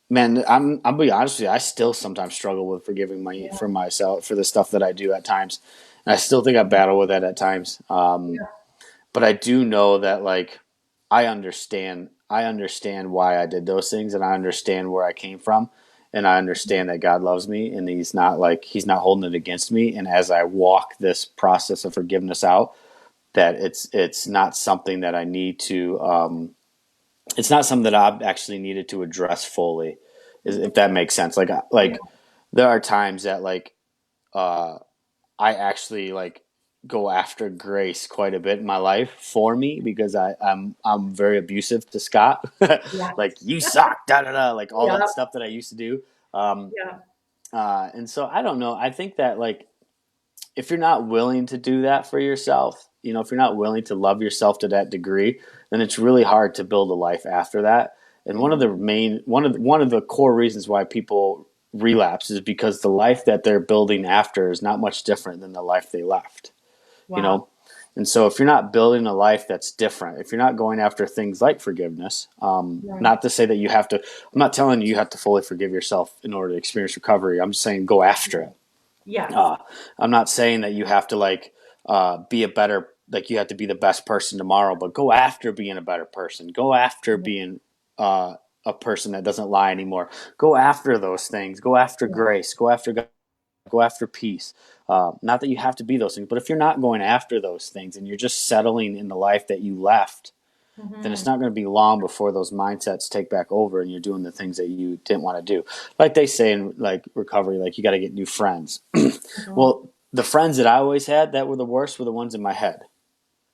man, I'll be honest with you. I still sometimes struggle with forgiving
Yeah.
for myself for the stuff that I do at times, and I still think I battle with that at times.
Yeah.
But I do know that like I understand why I did those things, and I understand where I came from, and I understand that God loves me, and He's not holding it against me. And as I walk this process of forgiveness out, that it's not something that I need to. It's not something that I've actually needed to address fully, if that makes sense.
Yeah.
Like there are times that uh, I actually like go after Grace quite a bit in my life for me because I'm very abusive to Scott. Like,
Yes.
you suck, da da da, like all that
Yep.
stuff that I used to do. Um,
Yeah.
and so I don't know. I think that like if you're not willing to do that for yourself, if you're not willing to love yourself to that degree, then it's really hard to build a life after that. And one of
Mhm.
the main one of the core reasons why people relapse is because the life that they're building after is not much different than the life they left. You
Wow.
know, and so if you're not building a life that's different, if you're not going after things like forgiveness,
Right.
not to say that you have to. I'm not telling you have to fully forgive yourself in order to experience recovery. I'm just saying go after it.
Yes.
uh, I'm not saying that you have to like be a better like you have to be the best person tomorrow, but go after being a better person. Go after being a person that doesn't lie anymore. Go after those things. Go after
Yeah.
grace. Go after God. Go after peace. Not that you have to be those things, but if you're not going after those things and you're just settling in the life that you left, then it's
Mhm.
not going to be long before those mindsets take back over and you're doing the things that you didn't want to do. Like they say in like recovery, like you got to get new friends.
Mhm.
Well, the friends that I always had that were the worst were the ones in my head.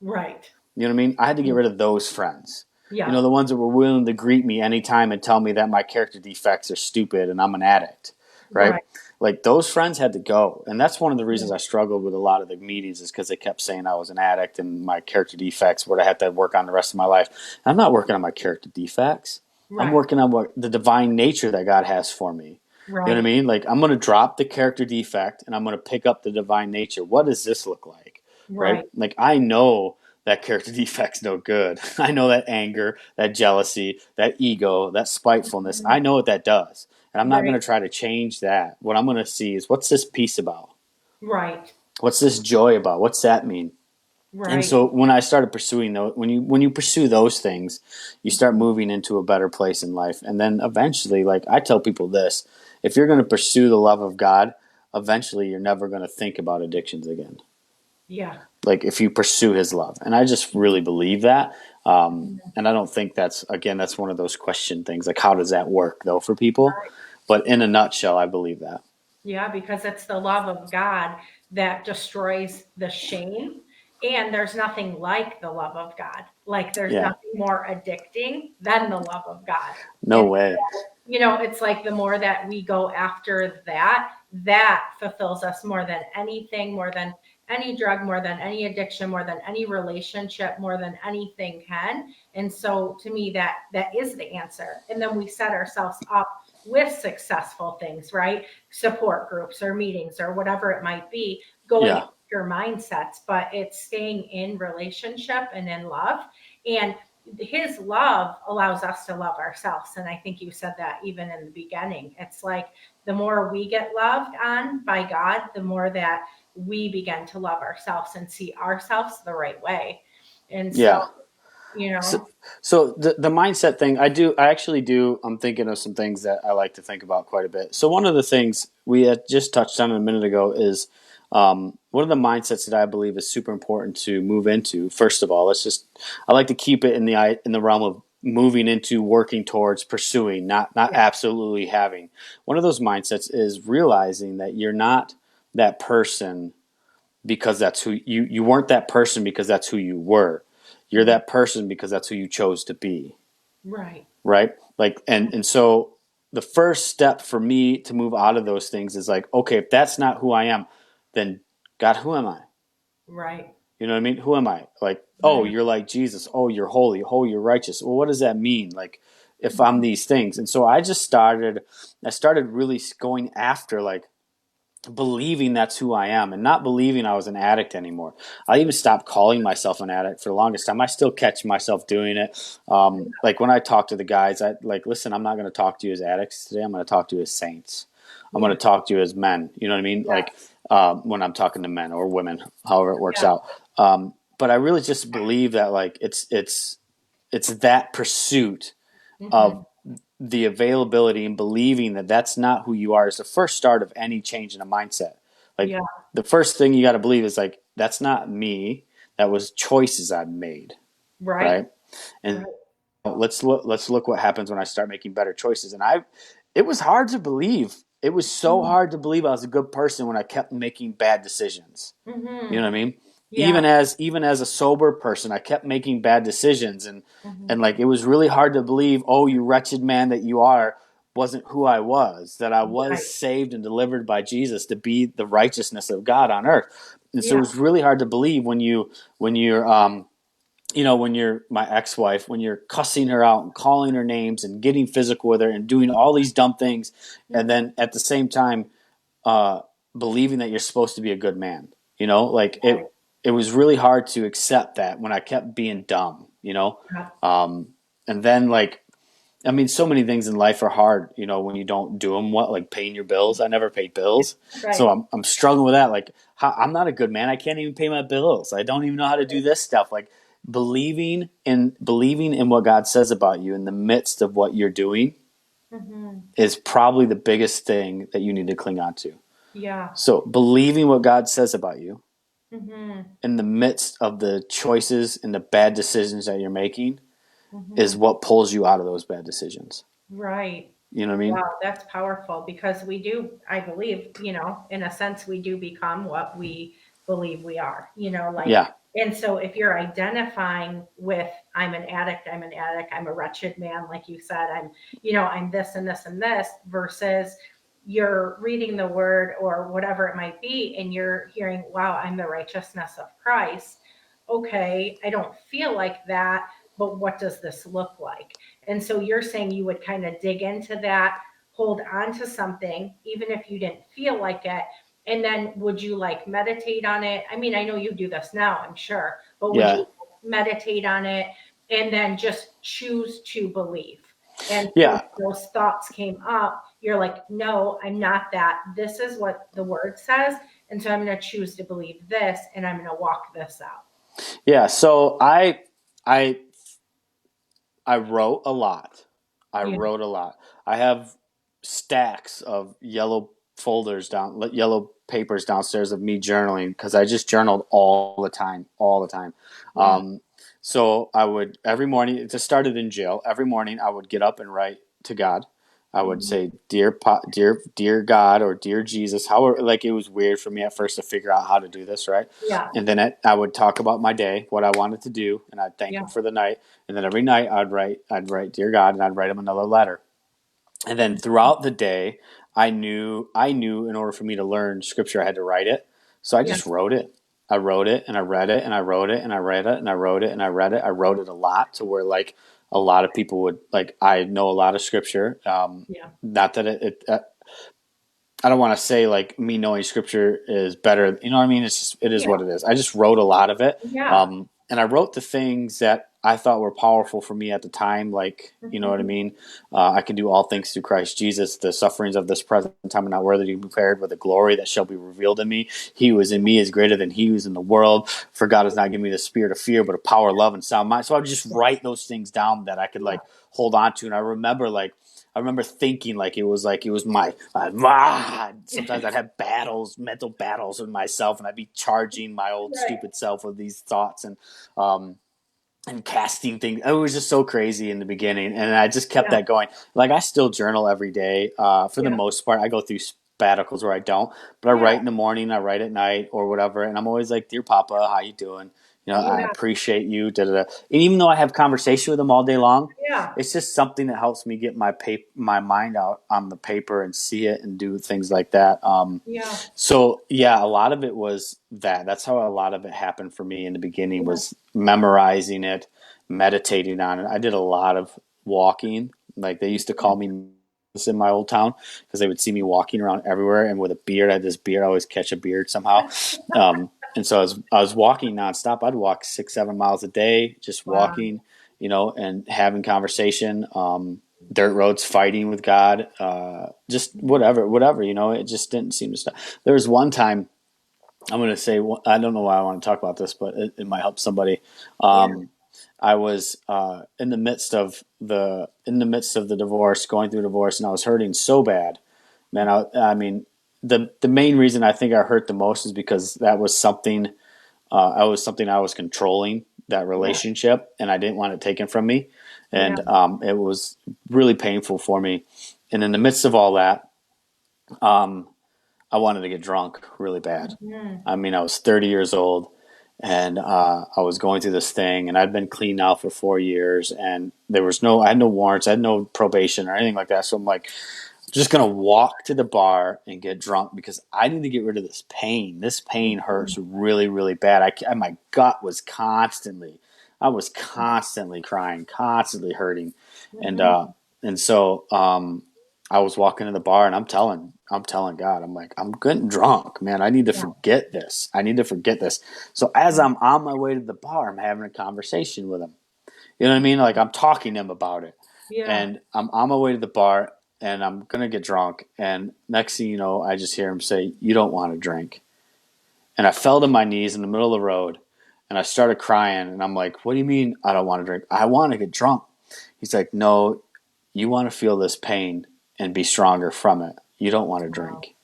Right.
You know what I mean? I had to get
Mhm.
rid of those friends. You know,
Yeah.
the ones that were willing to greet me anytime and tell me that my character defects are stupid and I'm an addict, right?
Right.
Like those friends had to go. And that's one of the
Yeah.
reasons I struggled with a lot of the meetings is because they kept saying I was an addict and my character defects, what I had to work on the rest of my life. And I'm not working on my character defects. I'm
Right.
working on what the divine nature that God has for me. You know what I
Right.
mean? Like I'm going to drop the character defect and I'm going to pick up the divine nature. What does this look like? Right?
Right.
Like I know that character defect's no good. I know that anger, that jealousy, that ego, that spitefulness.
Mhm.
I know what that does. And I'm not going
Right.
to try to change that. What I'm going to see is what's this peace about?
Right.
What's this joy about? What's that mean? And
Right.
so when I started pursuing those, when you pursue those things, you start
Mhm.
moving into a better place in life. And then eventually, like I tell people this, if you're going to pursue the love of God, eventually you're never going to think about addictions again.
Yeah.
Like if you pursue his love. And I just really believe that.
Mhm.
And I don't think that's one of those question things. Like, how does that work though for people?
Right.
But in a nutshell, I believe that.
Yeah, because it's the love of God that destroys the shame. And there's nothing like the love of God. Like there's
Yeah.
nothing more addicting than the love of God.
No
And
way.
it's like the more that we go after that, that fulfills us more than anything, more than any drug, more than any addiction, more than any relationship, more than anything can. And so to me, that is the answer. And then we set ourselves up with successful things, right? Support groups or meetings or whatever it might be, going
Yeah.
into your mindsets, but it's staying in relationship and in love. And his love allows us to love ourselves. And I think you said that even in the beginning. It's like the more we get loved on by God, the more that we begin to love ourselves and see ourselves the right way. And so,
Yeah.
you
So,
know,
so the mindset thing, I actually do. I'm thinking of some things that I like to think about quite a bit. So one of the things we had just touched on a minute ago is one of the mindsets that I believe is super important to move into. First of all, I like to keep it in the realm of moving into, working towards, pursuing, not
yeah,
absolutely having. One of those mindsets is realizing that you're not that person because that's who you weren't that person because that's who you were. You're
mhm,
that person because that's who you chose to be,
right,
right? Like and so the first step for me to move out of those things is like, okay, if that's not who I am, then God, who am I?
right,
You know what I mean? Who am I? Like, oh,
right,
you're like Jesus. Oh, you're holy. Oh, you're righteous. Well, what does that mean? Like, if I'm
mhm,
these things, and so I started really going after like believing that's who I am and not believing I was an addict anymore. I even stopped calling myself an addict for the longest time. I still catch myself doing it. Like when I talk to the guys, I like, listen, I'm not going to talk to you as addicts today. I'm going to talk to you as saints. I'm going
yeah,
to talk to you as men. You know what I mean? Like
yes,
when I'm talking to men or women, however it works
yeah,
out. But I really just believe that like it's that pursuit
mhm,
of the availability and believing that that's not who you are is the first start of any change in a mindset. Like
yeah,
the first thing you got to believe is like that's not me. That was choices I've made,
right,
right? And
right,
let's look what happens when I start making better choices. And it was hard to believe. It was so
mhm,
hard to believe I was a good person when I kept making bad decisions. You know
mhm,
what I mean?
yeah,
Even as a sober person, I kept making bad decisions and
mhm,
like it was really hard to believe, oh, you wretched man that you are, wasn't who I was, that I was
right,
saved and delivered by Jesus to be the righteousness of God on earth. And so it
yeah,
was really hard to believe when you're when you're my ex-wife, when you're cussing her out and calling her names and getting physical with her and doing all these dumb things, and
mhm,
then at the same time uh, believing that you're supposed to be a good man. Like
right,
it was really hard to accept that when I kept being dumb.
yeah,
And then like I mean, so many things in life are hard, when you don't do them. What, like paying your bills? I never paid bills, so
Right.
I'm struggling with that. Like, I'm not a good man. I can't even pay my bills. I don't even know how to do this stuff. Like, believing in what God says about you in the midst of what you're doing
Hmm.
is probably the biggest thing that you need to cling on to.
Yeah.
So, believing what God says about you
Hmm.
in the midst of the choices and the bad decisions that you're making is
Hmm.
what pulls you out of those bad decisions.
Right.
You know what I mean?
Wow, that's powerful because we do, I believe, in a sense, we do become what we believe we are, like,
Yeah.
and so if you're identifying with, I'm an addict, I'm a wretched man, like you said, I'm this and this and this, versus you're reading the word or whatever it might be, and you're hearing, wow, I'm the righteousness of Christ. Okay, I don't feel like that, but what does this look like? And so you're saying you would kind of dig into that, hold on to something, even if you didn't feel like it. And then would you like meditate on it? I mean, I know you do this now, I'm sure, but would
Yeah.
you meditate on it and then just choose to believe? And so
Yeah.
when those thoughts came up, you're like, no, I'm not that. This is what the word says. And so I'm going to choose to believe this and I'm going to walk this out.
Yeah. So I I wrote a lot. I
Yeah.
wrote a lot. I have stacks of yellow papers downstairs of me journaling because I just journaled all the time.
Yeah.
Um, so I would every morning. It just started in jail. Every morning I would get up and write to God. I would
Mhm.
say, dear God, or dear Jesus. However, like it was weird for me at first to figure out how to do this, right?
Yeah.
And then I would talk about my day, what I wanted to do, and I'd thank
Yeah.
Him for the night. And then every night I'd write, dear God, and I'd write Him another letter. And then throughout the day, I knew in order for me to learn Scripture, I had to write it. So I
Yeah.
just wrote it. I wrote it and I read it and I wrote it and I read it and I wrote it and I read it. I wrote it a lot to where like a lot of people would like. I know a lot of Scripture.
Yeah.
Not that I don't want to say like me knowing scripture is better. You know what I mean? It's just, it is
Yeah.
what it is. I just wrote a lot of it.
Yeah.
And I wrote the things that I thought were powerful for me at the time. Like, you know what I
Mhm.
mean? I can do all things through Christ Jesus. The sufferings of this present time are not worthy to be compared with the glory that shall be revealed in me. He who is in me is greater than he who is in the world. For God has not given me the spirit of fear, but of power, love, and sound mind. So I would just write those things down that I could
Yeah.
like hold on to. And I remember thinking like it was my sometimes I'd have mental battles with myself, and I'd be charging my old
Right.
stupid self with these thoughts um, and casting things. It was just so crazy in the beginning, and I just kept
Yeah.
that going. Like I still journal every day. For the
Yeah.
most part, I go through sabbaticals where I don't, but I
Yeah.
write in the morning, I write at night or whatever, and I'm always like, "Dear Papa, how you doing? I
Yeah.
appreciate you." Da, da, da. And even though I have conversation with him all day long,
Yeah.
it's just something that helps me get my mind out on the paper and see it and do things like that.
Yeah.
So yeah, a lot of it was that. That's how a lot of it happened for me in the beginning
Yeah.
was memorizing it, meditating on it. I did a lot of walking. Like they used to call me in my old town because they would see me walking around everywhere and with a beard. I had this beard. I always catch a beard somehow. And so I was walking nonstop. I'd walk 6, 7 miles a day, just
Wow.
walking, and having conversation. Dirt roads, fighting with God, just whatever. It just didn't seem to stop. There was one time I'm going to say, I don't know why I want to talk about this, but it might help somebody.
Yeah.
Um, I was in the midst of the divorce, going through divorce, and I was hurting so bad, man. I mean, the main reason I think I hurt the most is because that was something I was controlling that
Yeah.
relationship, and I didn't want it taken from me,
Yeah.
and it was really painful for me. And in the midst of all that, um, I wanted to get drunk really bad.
Mhm.
I mean, I was 30 years old, and I was going through this thing, and I'd been clean now for 4 years, and I had no warrants, I had no probation or anything like that. So I'm like, just gonna walk to the bar and get drunk because I need to get rid of this pain. This pain hurts really, really bad. My gut was I was constantly crying, constantly hurting, and uh,
Mhm.
and so I was walking to the bar and I'm telling God, I'm like, I'm getting drunk, man. I need to
Yeah.
forget this. I need to forget this. So as I'm on my way to the bar, I'm having a conversation with him. You know what I mean? Like I'm talking to him about it.
Yeah.
And I'm on my way to the bar and I'm going to get drunk. And next thing you know, I just hear him say, "You don't want to drink." And I fell to my knees in the middle of the road and I started crying. And I'm like, "What do you mean I don't want to drink? I want to get drunk." He's like, "No, you want to feel this pain and be stronger from it. You don't want to
Wow.
drink.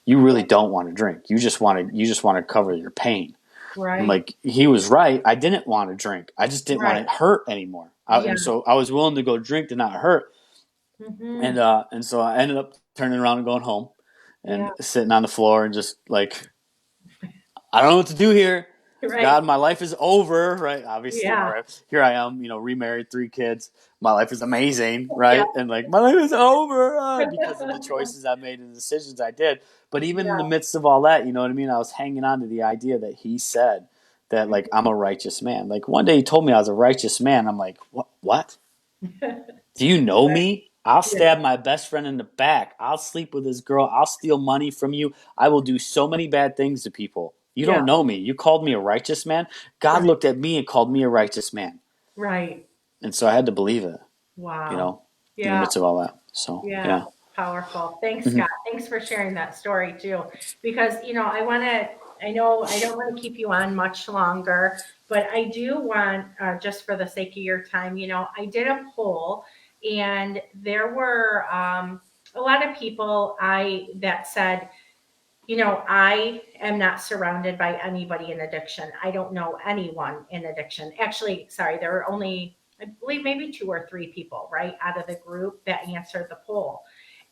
You really
Yeah.
don't want to drink. You just want to cover your pain." I'm
Right.
like, he was right. I didn't want to drink. I just didn't want
Right.
it hurt anymore.
Yeah.
And so I was willing to go drink to not hurt.
Hmm.
And so I ended up turning around and going home
Yeah.
and sitting on the floor and just like, I don't know what to do here.
Right.
God, my life is over, right? Obviously,
Yeah.
here I am, remarried, 3 kids. My life is amazing,
Yeah.
right? And like, my life is over because of the choices I made and the decisions I did. But even in the
Yeah.
midst of all that, you know what I mean? I was hanging on to the idea that he said that, like, I'm a righteous man. Like, one day he told me I was a righteous man. I'm like, what? What? Do you know
Right.
me? I'll
Yeah.
stab my best friend in the back. I'll sleep with his girl. I'll steal money from you. I will do so many bad things to people. You
Yeah.
don't know me. You called me a righteous man. God
Right.
looked at me and called me a righteous man.
Right.
And so I had to believe it, you
Wow.
know, in the
Yeah.
midst of all that. So,
Yeah,
yeah.
powerful. Thanks,
Hmm.
Scott. Thanks for sharing that story too. Because, I know I don't want to keep you on much longer, but I do want, just for the sake of your time, I did a poll and there were a lot of people that said, I am not surrounded by anybody in addiction. I don't know anyone in addiction. Actually, sorry, there were only, I believe, maybe 2 or 3 people, right, out of the group that answered the poll.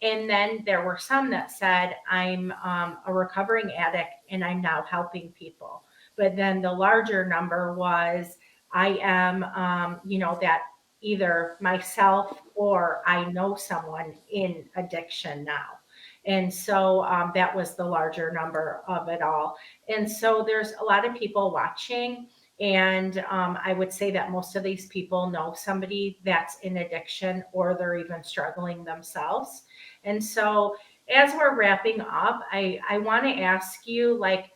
And then there were some that said, I'm a recovering addict and I'm now helping people. But then the larger number was, I am, that either myself or I know someone in addiction now. And so that was the larger number of it all. And so there's a lot of people watching. And I would say that most of these people know somebody that's in addiction or they're even struggling themselves. And so as we're wrapping up, I want to ask you, like,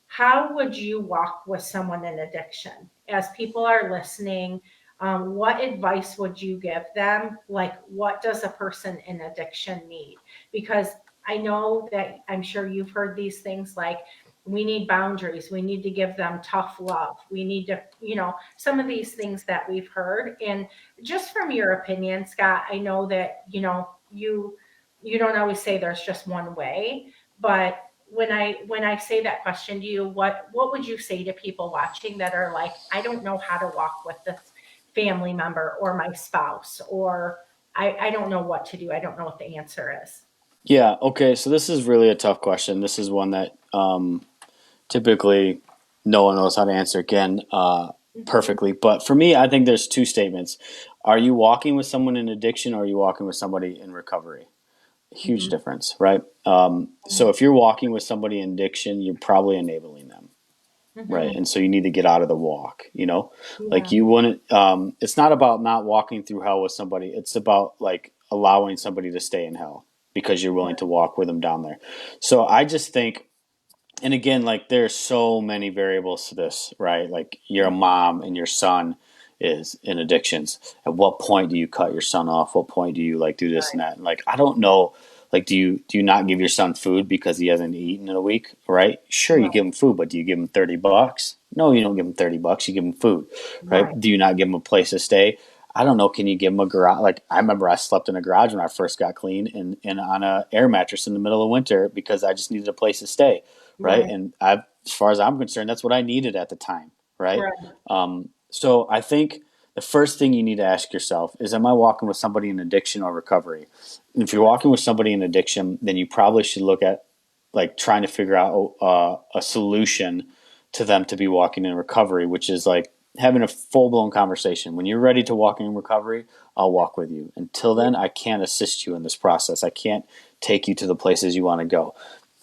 how would you walk with someone in addiction? As people are listening, what advice would you give them? Like, what does a person in addiction need? Because I know that I'm sure you've heard these things like, we need boundaries. We need to give them tough love. We need to, some of these things that we've heard. And just from your opinion, Scott, I know that, you don't always say there's just one way, but when I say that question to you, what would you say to people watching that are like, I don't know how to walk with this family member or my spouse, or I don't know what to do. I don't know what the answer is.
Yeah. Okay. So this is really a tough question. This is one that typically no one knows how to answer again
Mhm.
perfectly. But for me, I think there's two statements. Are you walking with someone in addiction or are you walking with somebody in recovery? Huge
Mhm.
difference, right? So if you're walking with somebody in addiction, you're probably enabling them, right?
Mhm.
And so you need to get out of the walk, like
Yeah.
you wouldn't. It's not about not walking through hell with somebody. It's about like allowing somebody to stay in hell because you're willing to walk with them down there. So I just think, and again, like there's so many variables to this, right? Like you're a mom and your son is in addictions. At what point do you cut your son off? What point do you like do this and
Right.
that? And like I don't know. Like do you not give your son food because he hasn't eaten in a week? Right? Sure, you
Right.
give him food, but do you give him $30? No, you don't give him $30. You give him food, right?
Right.
Do you not give him a place to stay? I don't know. Can you give him a garage? Like I remember I slept in a garage when I first got clean and on a air mattress in the middle of winter because I just needed a place to stay, right?
Right.
And as far as I'm concerned, that's what I needed at the time, right?
Right.
So I think the first thing you need to ask yourself is, am I walking with somebody in addiction or recovery? And if you're walking with somebody in addiction, then you probably should look at like trying to figure out a solution to them to be walking in recovery, which is like having a full blown conversation. When you're ready to walk in recovery, I'll walk with you. Until
Yeah.
then, I can't assist you in this process. I can't take you to the places you want to go.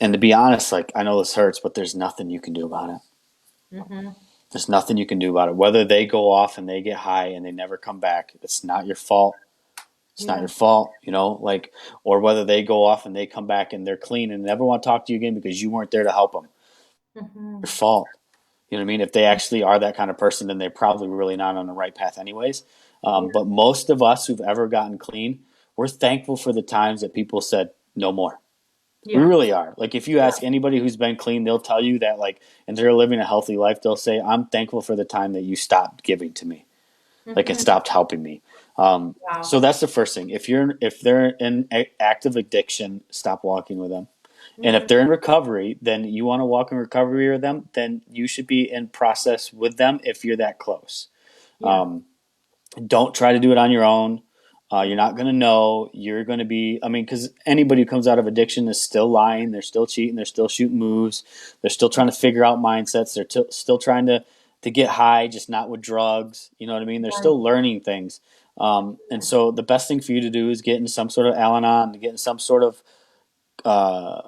And to be honest, like I know this hurts, but there's nothing you can do about it.
Mhm.
There's nothing you can do about it. Whether they go off and they get high and they never come back, it's not your fault. It's not
Yeah.
your fault, like, or whether they go off and they come back and they're clean and never want to talk to you again because you weren't there to help them. Your
Mhm.
fault. You know what I mean? If they actually are that kind of person, then they're probably really not on the right path anyways.
Yeah.
But most of us who've ever gotten clean, we're thankful for the times that people said no more. We
Yeah.
really are. Like if you
Yeah.
ask anybody who's been clean, they'll tell you that like, and they're living a healthy life, they'll say, "I'm thankful for the time that you stopped giving to me, like it
Hmm.
stopped helping me." So
Wow.
that's the first thing. If they're in active addiction, stop walking with them. And if
Hmm.
they're in recovery, then you want to walk in recovery with them, then you should be in process with them if you're that close.
Yeah.
Um, don't try to do it on your own. You're not going to know. You're going to be, I mean, because anybody who comes out of addiction is still lying. They're still cheating. They're still shooting moves. They're still trying to figure out mindsets. They're still trying to get high, just not with drugs. You know what I mean? They're
Right.
still learning things. And so the best thing for you to do is get in some sort of Al-Anon, to get in some sort of uh,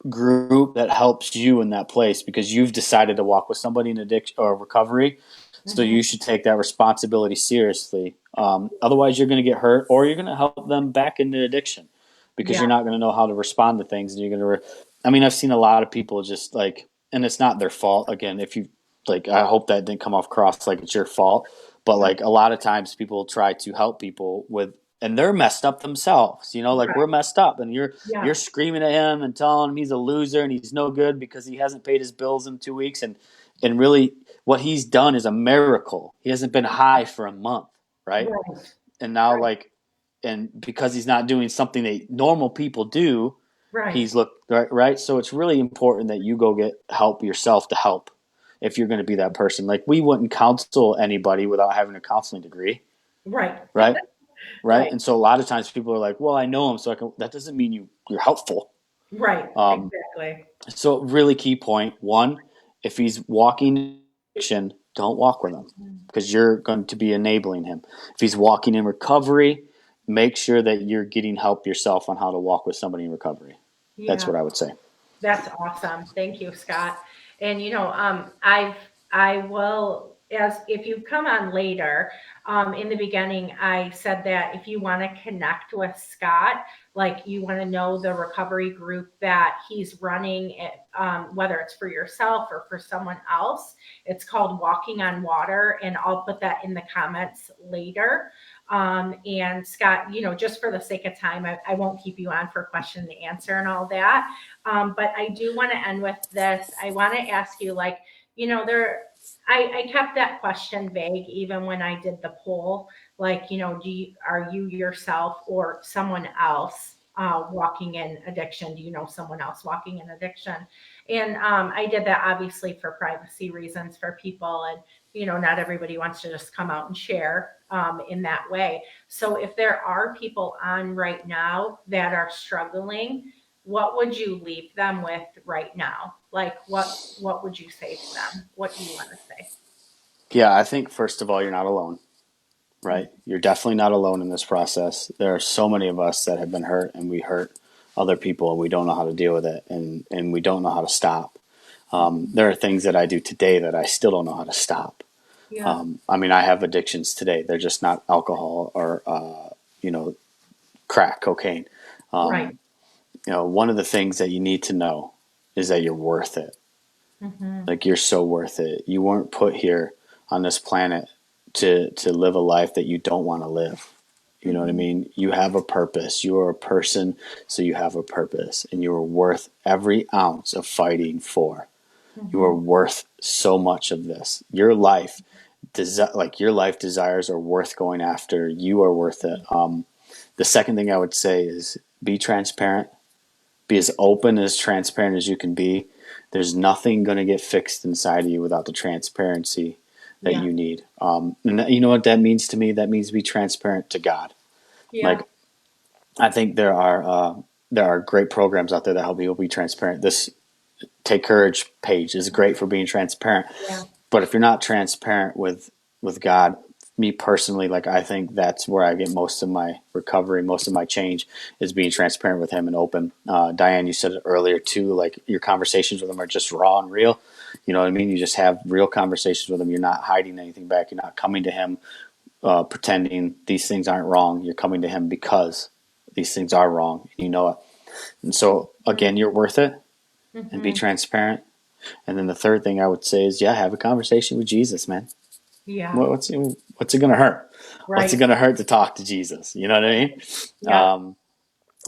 group that helps you in that place because you've decided to walk with somebody in addiction or recovery. So
Hmm.
you should take that responsibility seriously. Otherwise, you're going to get hurt, or you're going to help them back into addiction because
Yeah.
you're not going to know how to respond to things. And you're going to. I mean, I've seen a lot of people just like, and it's not their fault. Again, if you like, I hope that didn't come off cross like it's your fault. But like a lot of times, people try to help people with, and they're messed up themselves. You know, like
Right.
we're messed up, and you're
Yeah.
screaming at him and telling him he's a loser and he's no good because he hasn't paid his bills in 2 weeks, and really what he's done is a miracle. He hasn't been high for a month, right?
Right.
And now
Right.
like, and because he's not doing something that normal people do,
Right.
he's looked right. So it's really important that you go get help yourself to help if you're going to be that person. Like we wouldn't counsel anybody without having a counseling degree,
Right.
right? Right.
Right.
And so a lot of times people are like, well, I know him, so I can. That doesn't mean you're helpful.
Right.
Um,
Exactly.
so really key point one, if he's walking addiction, don't walk with him because you're going to be enabling him. If he's walking in recovery, make sure that you're getting help yourself on how to walk with somebody in recovery. That's
Yeah.
what I would say.
That's awesome. Thank you, Scott. And I will, as if you come on later, in the beginning, I said that if you want to connect with Scott, like you want to know the recovery group that he's running, whether it's for yourself or for someone else, it's called Walking on Water, and I'll put that in the comments later. And Scott, just for the sake of time, I won't keep you on for question and answer and all that. But I do want to end with this. I want to ask you, like, I kept that question vague even when I did the poll. Like, are you yourself or someone else walking in addiction? Do you know someone else walking in addiction? And I did that obviously for privacy reasons for people. And, not everybody wants to just come out and share in that way. So if there are people on right now that are struggling, what would you leave them with right now? Like what would you say to them? What do you want to say?
Yeah, I think first of all, you're not alone, right? You're definitely not alone in this process. There are so many of us that have been hurt and we hurt other people and we don't know how to deal with it and we don't know how to stop. There are things that I do today that I still don't know how to stop.
Yeah.
I mean, I have addictions today. They're just not alcohol or, you know, crack, cocaine.
Right.
Um, one of the things that you need to know is that you're worth it.
Hmm.
Like you're so worth it. You weren't put here on this planet to live a life that you don't want to live. You know what I
Hmm.
mean? You have a purpose. You are a person, so you have a purpose, and you are worth every ounce of fighting for. You are
Hmm.
worth so much of this. Your life, like your life desires are worth going after. You are worth it. The second thing I would say is be transparent. Be as open as transparent as you can be. There's nothing going to get fixed inside of you without the transparency that
Yeah.
you need. And you know what that means to me? That means be transparent to God.
Yeah.
Like I think there are great programs out there that help people be transparent. This Take Courage page is great for being transparent.
Yeah.
But if you're not transparent with God, me personally, like I think that's where I get most of my recovery, most of my change is being transparent with Him and open. Diane, you said it earlier too. Like your conversations with Him are just raw and real. You know what I mean? You just have real conversations with Him. You're not hiding anything back. You're not coming to Him pretending these things aren't wrong. You're coming to Him because these things are wrong. You know it. And so again, you're worth it, and be
Hmm.
transparent. And then the third thing I would say is, have a conversation with Jesus, man.
Yeah.
What's it going to hurt?
Right.
What's it going to hurt to talk to Jesus? You know what I mean?
Yeah.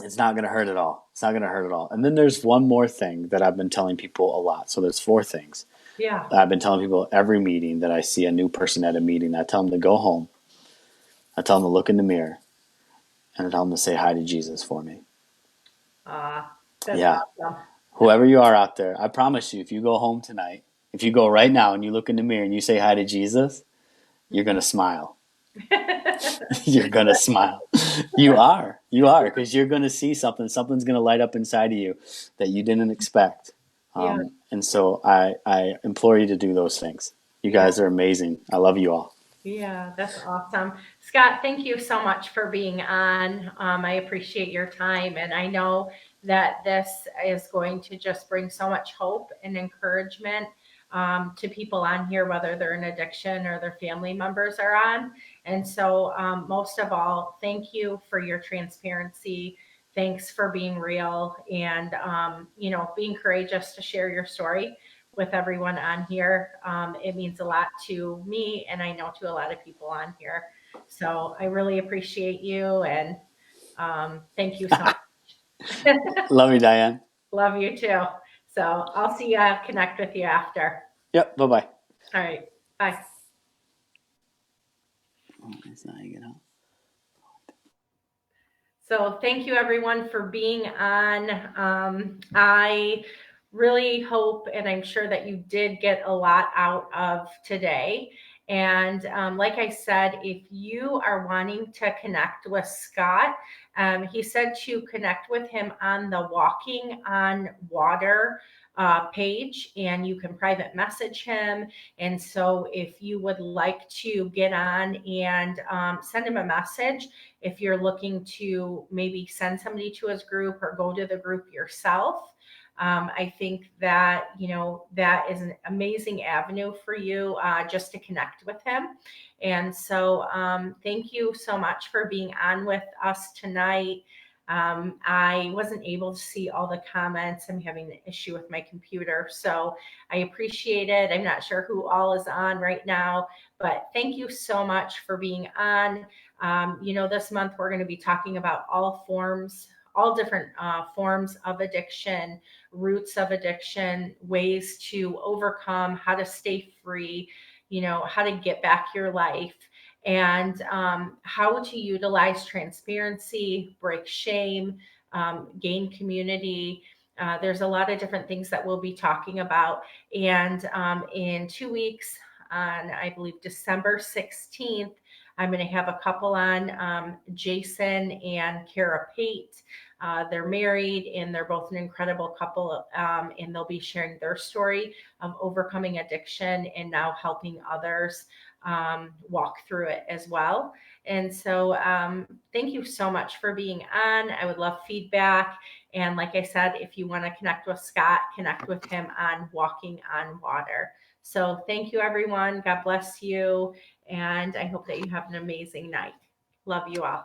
It's not going to hurt at all. It's not going to hurt at all. And then there's one more thing that I've been telling people a lot. So there's four things.
Yeah.
I've been telling people every meeting that I see a new person at a meeting. I tell them to go home. I tell them to look in the mirror. And I tell them to say hi to Jesus for me.
That's awesome.
Whoever you are out there, I promise you, if you go home tonight, if you go right now and you look in the mirror and you say hi to Jesus, you're going to smile. You're going to smile. You are, because you're going to see something. Something's going to light up inside of you that you didn't expect. And so I implore you to do those things. You guys are amazing. I love you all.
Yeah, that's awesome. Scott, thank you so much for being on. I appreciate your time. And I know that this is going to just bring so much hope and encouragement to people on here, whether they're in addiction or their family members are on. And so most of all, thank you for your transparency. Thanks for being real and, being courageous to share your story with everyone on here. It means a lot to me, and I know to a lot of people on here. So I really appreciate you, and thank you so much.
Love you, Diane.
Love you too. So I'll see you, connect with you after.
Yep. Bye-bye.
All right. Bye.
That's not hanging out.
So thank you everyone for being on. I really hope and I'm sure that you did get a lot out of today. And like I said, if you are wanting to connect with Scott, he said to connect with him on the Walking on Water page, and you can private message him. And so if you would like to get on and send him a message, if you're looking to maybe send somebody to his group or go to the group yourself, I think that, that is an amazing avenue for you just to connect with him. And so thank you so much for being on with us tonight. I wasn't able to see all the comments. I'm having an issue with my computer, so I appreciate it. I'm not sure who all is on right now, but thank you so much for being on. This month we're going to be talking about all different forms of addiction, roots of addiction, ways to overcome, how to stay free, how to get back your life, and how to utilize transparency, break shame, gain community. There's a lot of different things that we'll be talking about. And in 2 weeks, on I believe December 16th, I'm going to have a couple on, Jason and Kara Pate. They're married and they're both an incredible couple, and they'll be sharing their story of overcoming addiction and now helping others walk through it as well. And so thank you so much for being on. I would love feedback. And like I said, if you want to connect with Scott, connect with him on Walking on Water. So thank you, everyone. God bless you. And I hope that you have an amazing night. Love you all.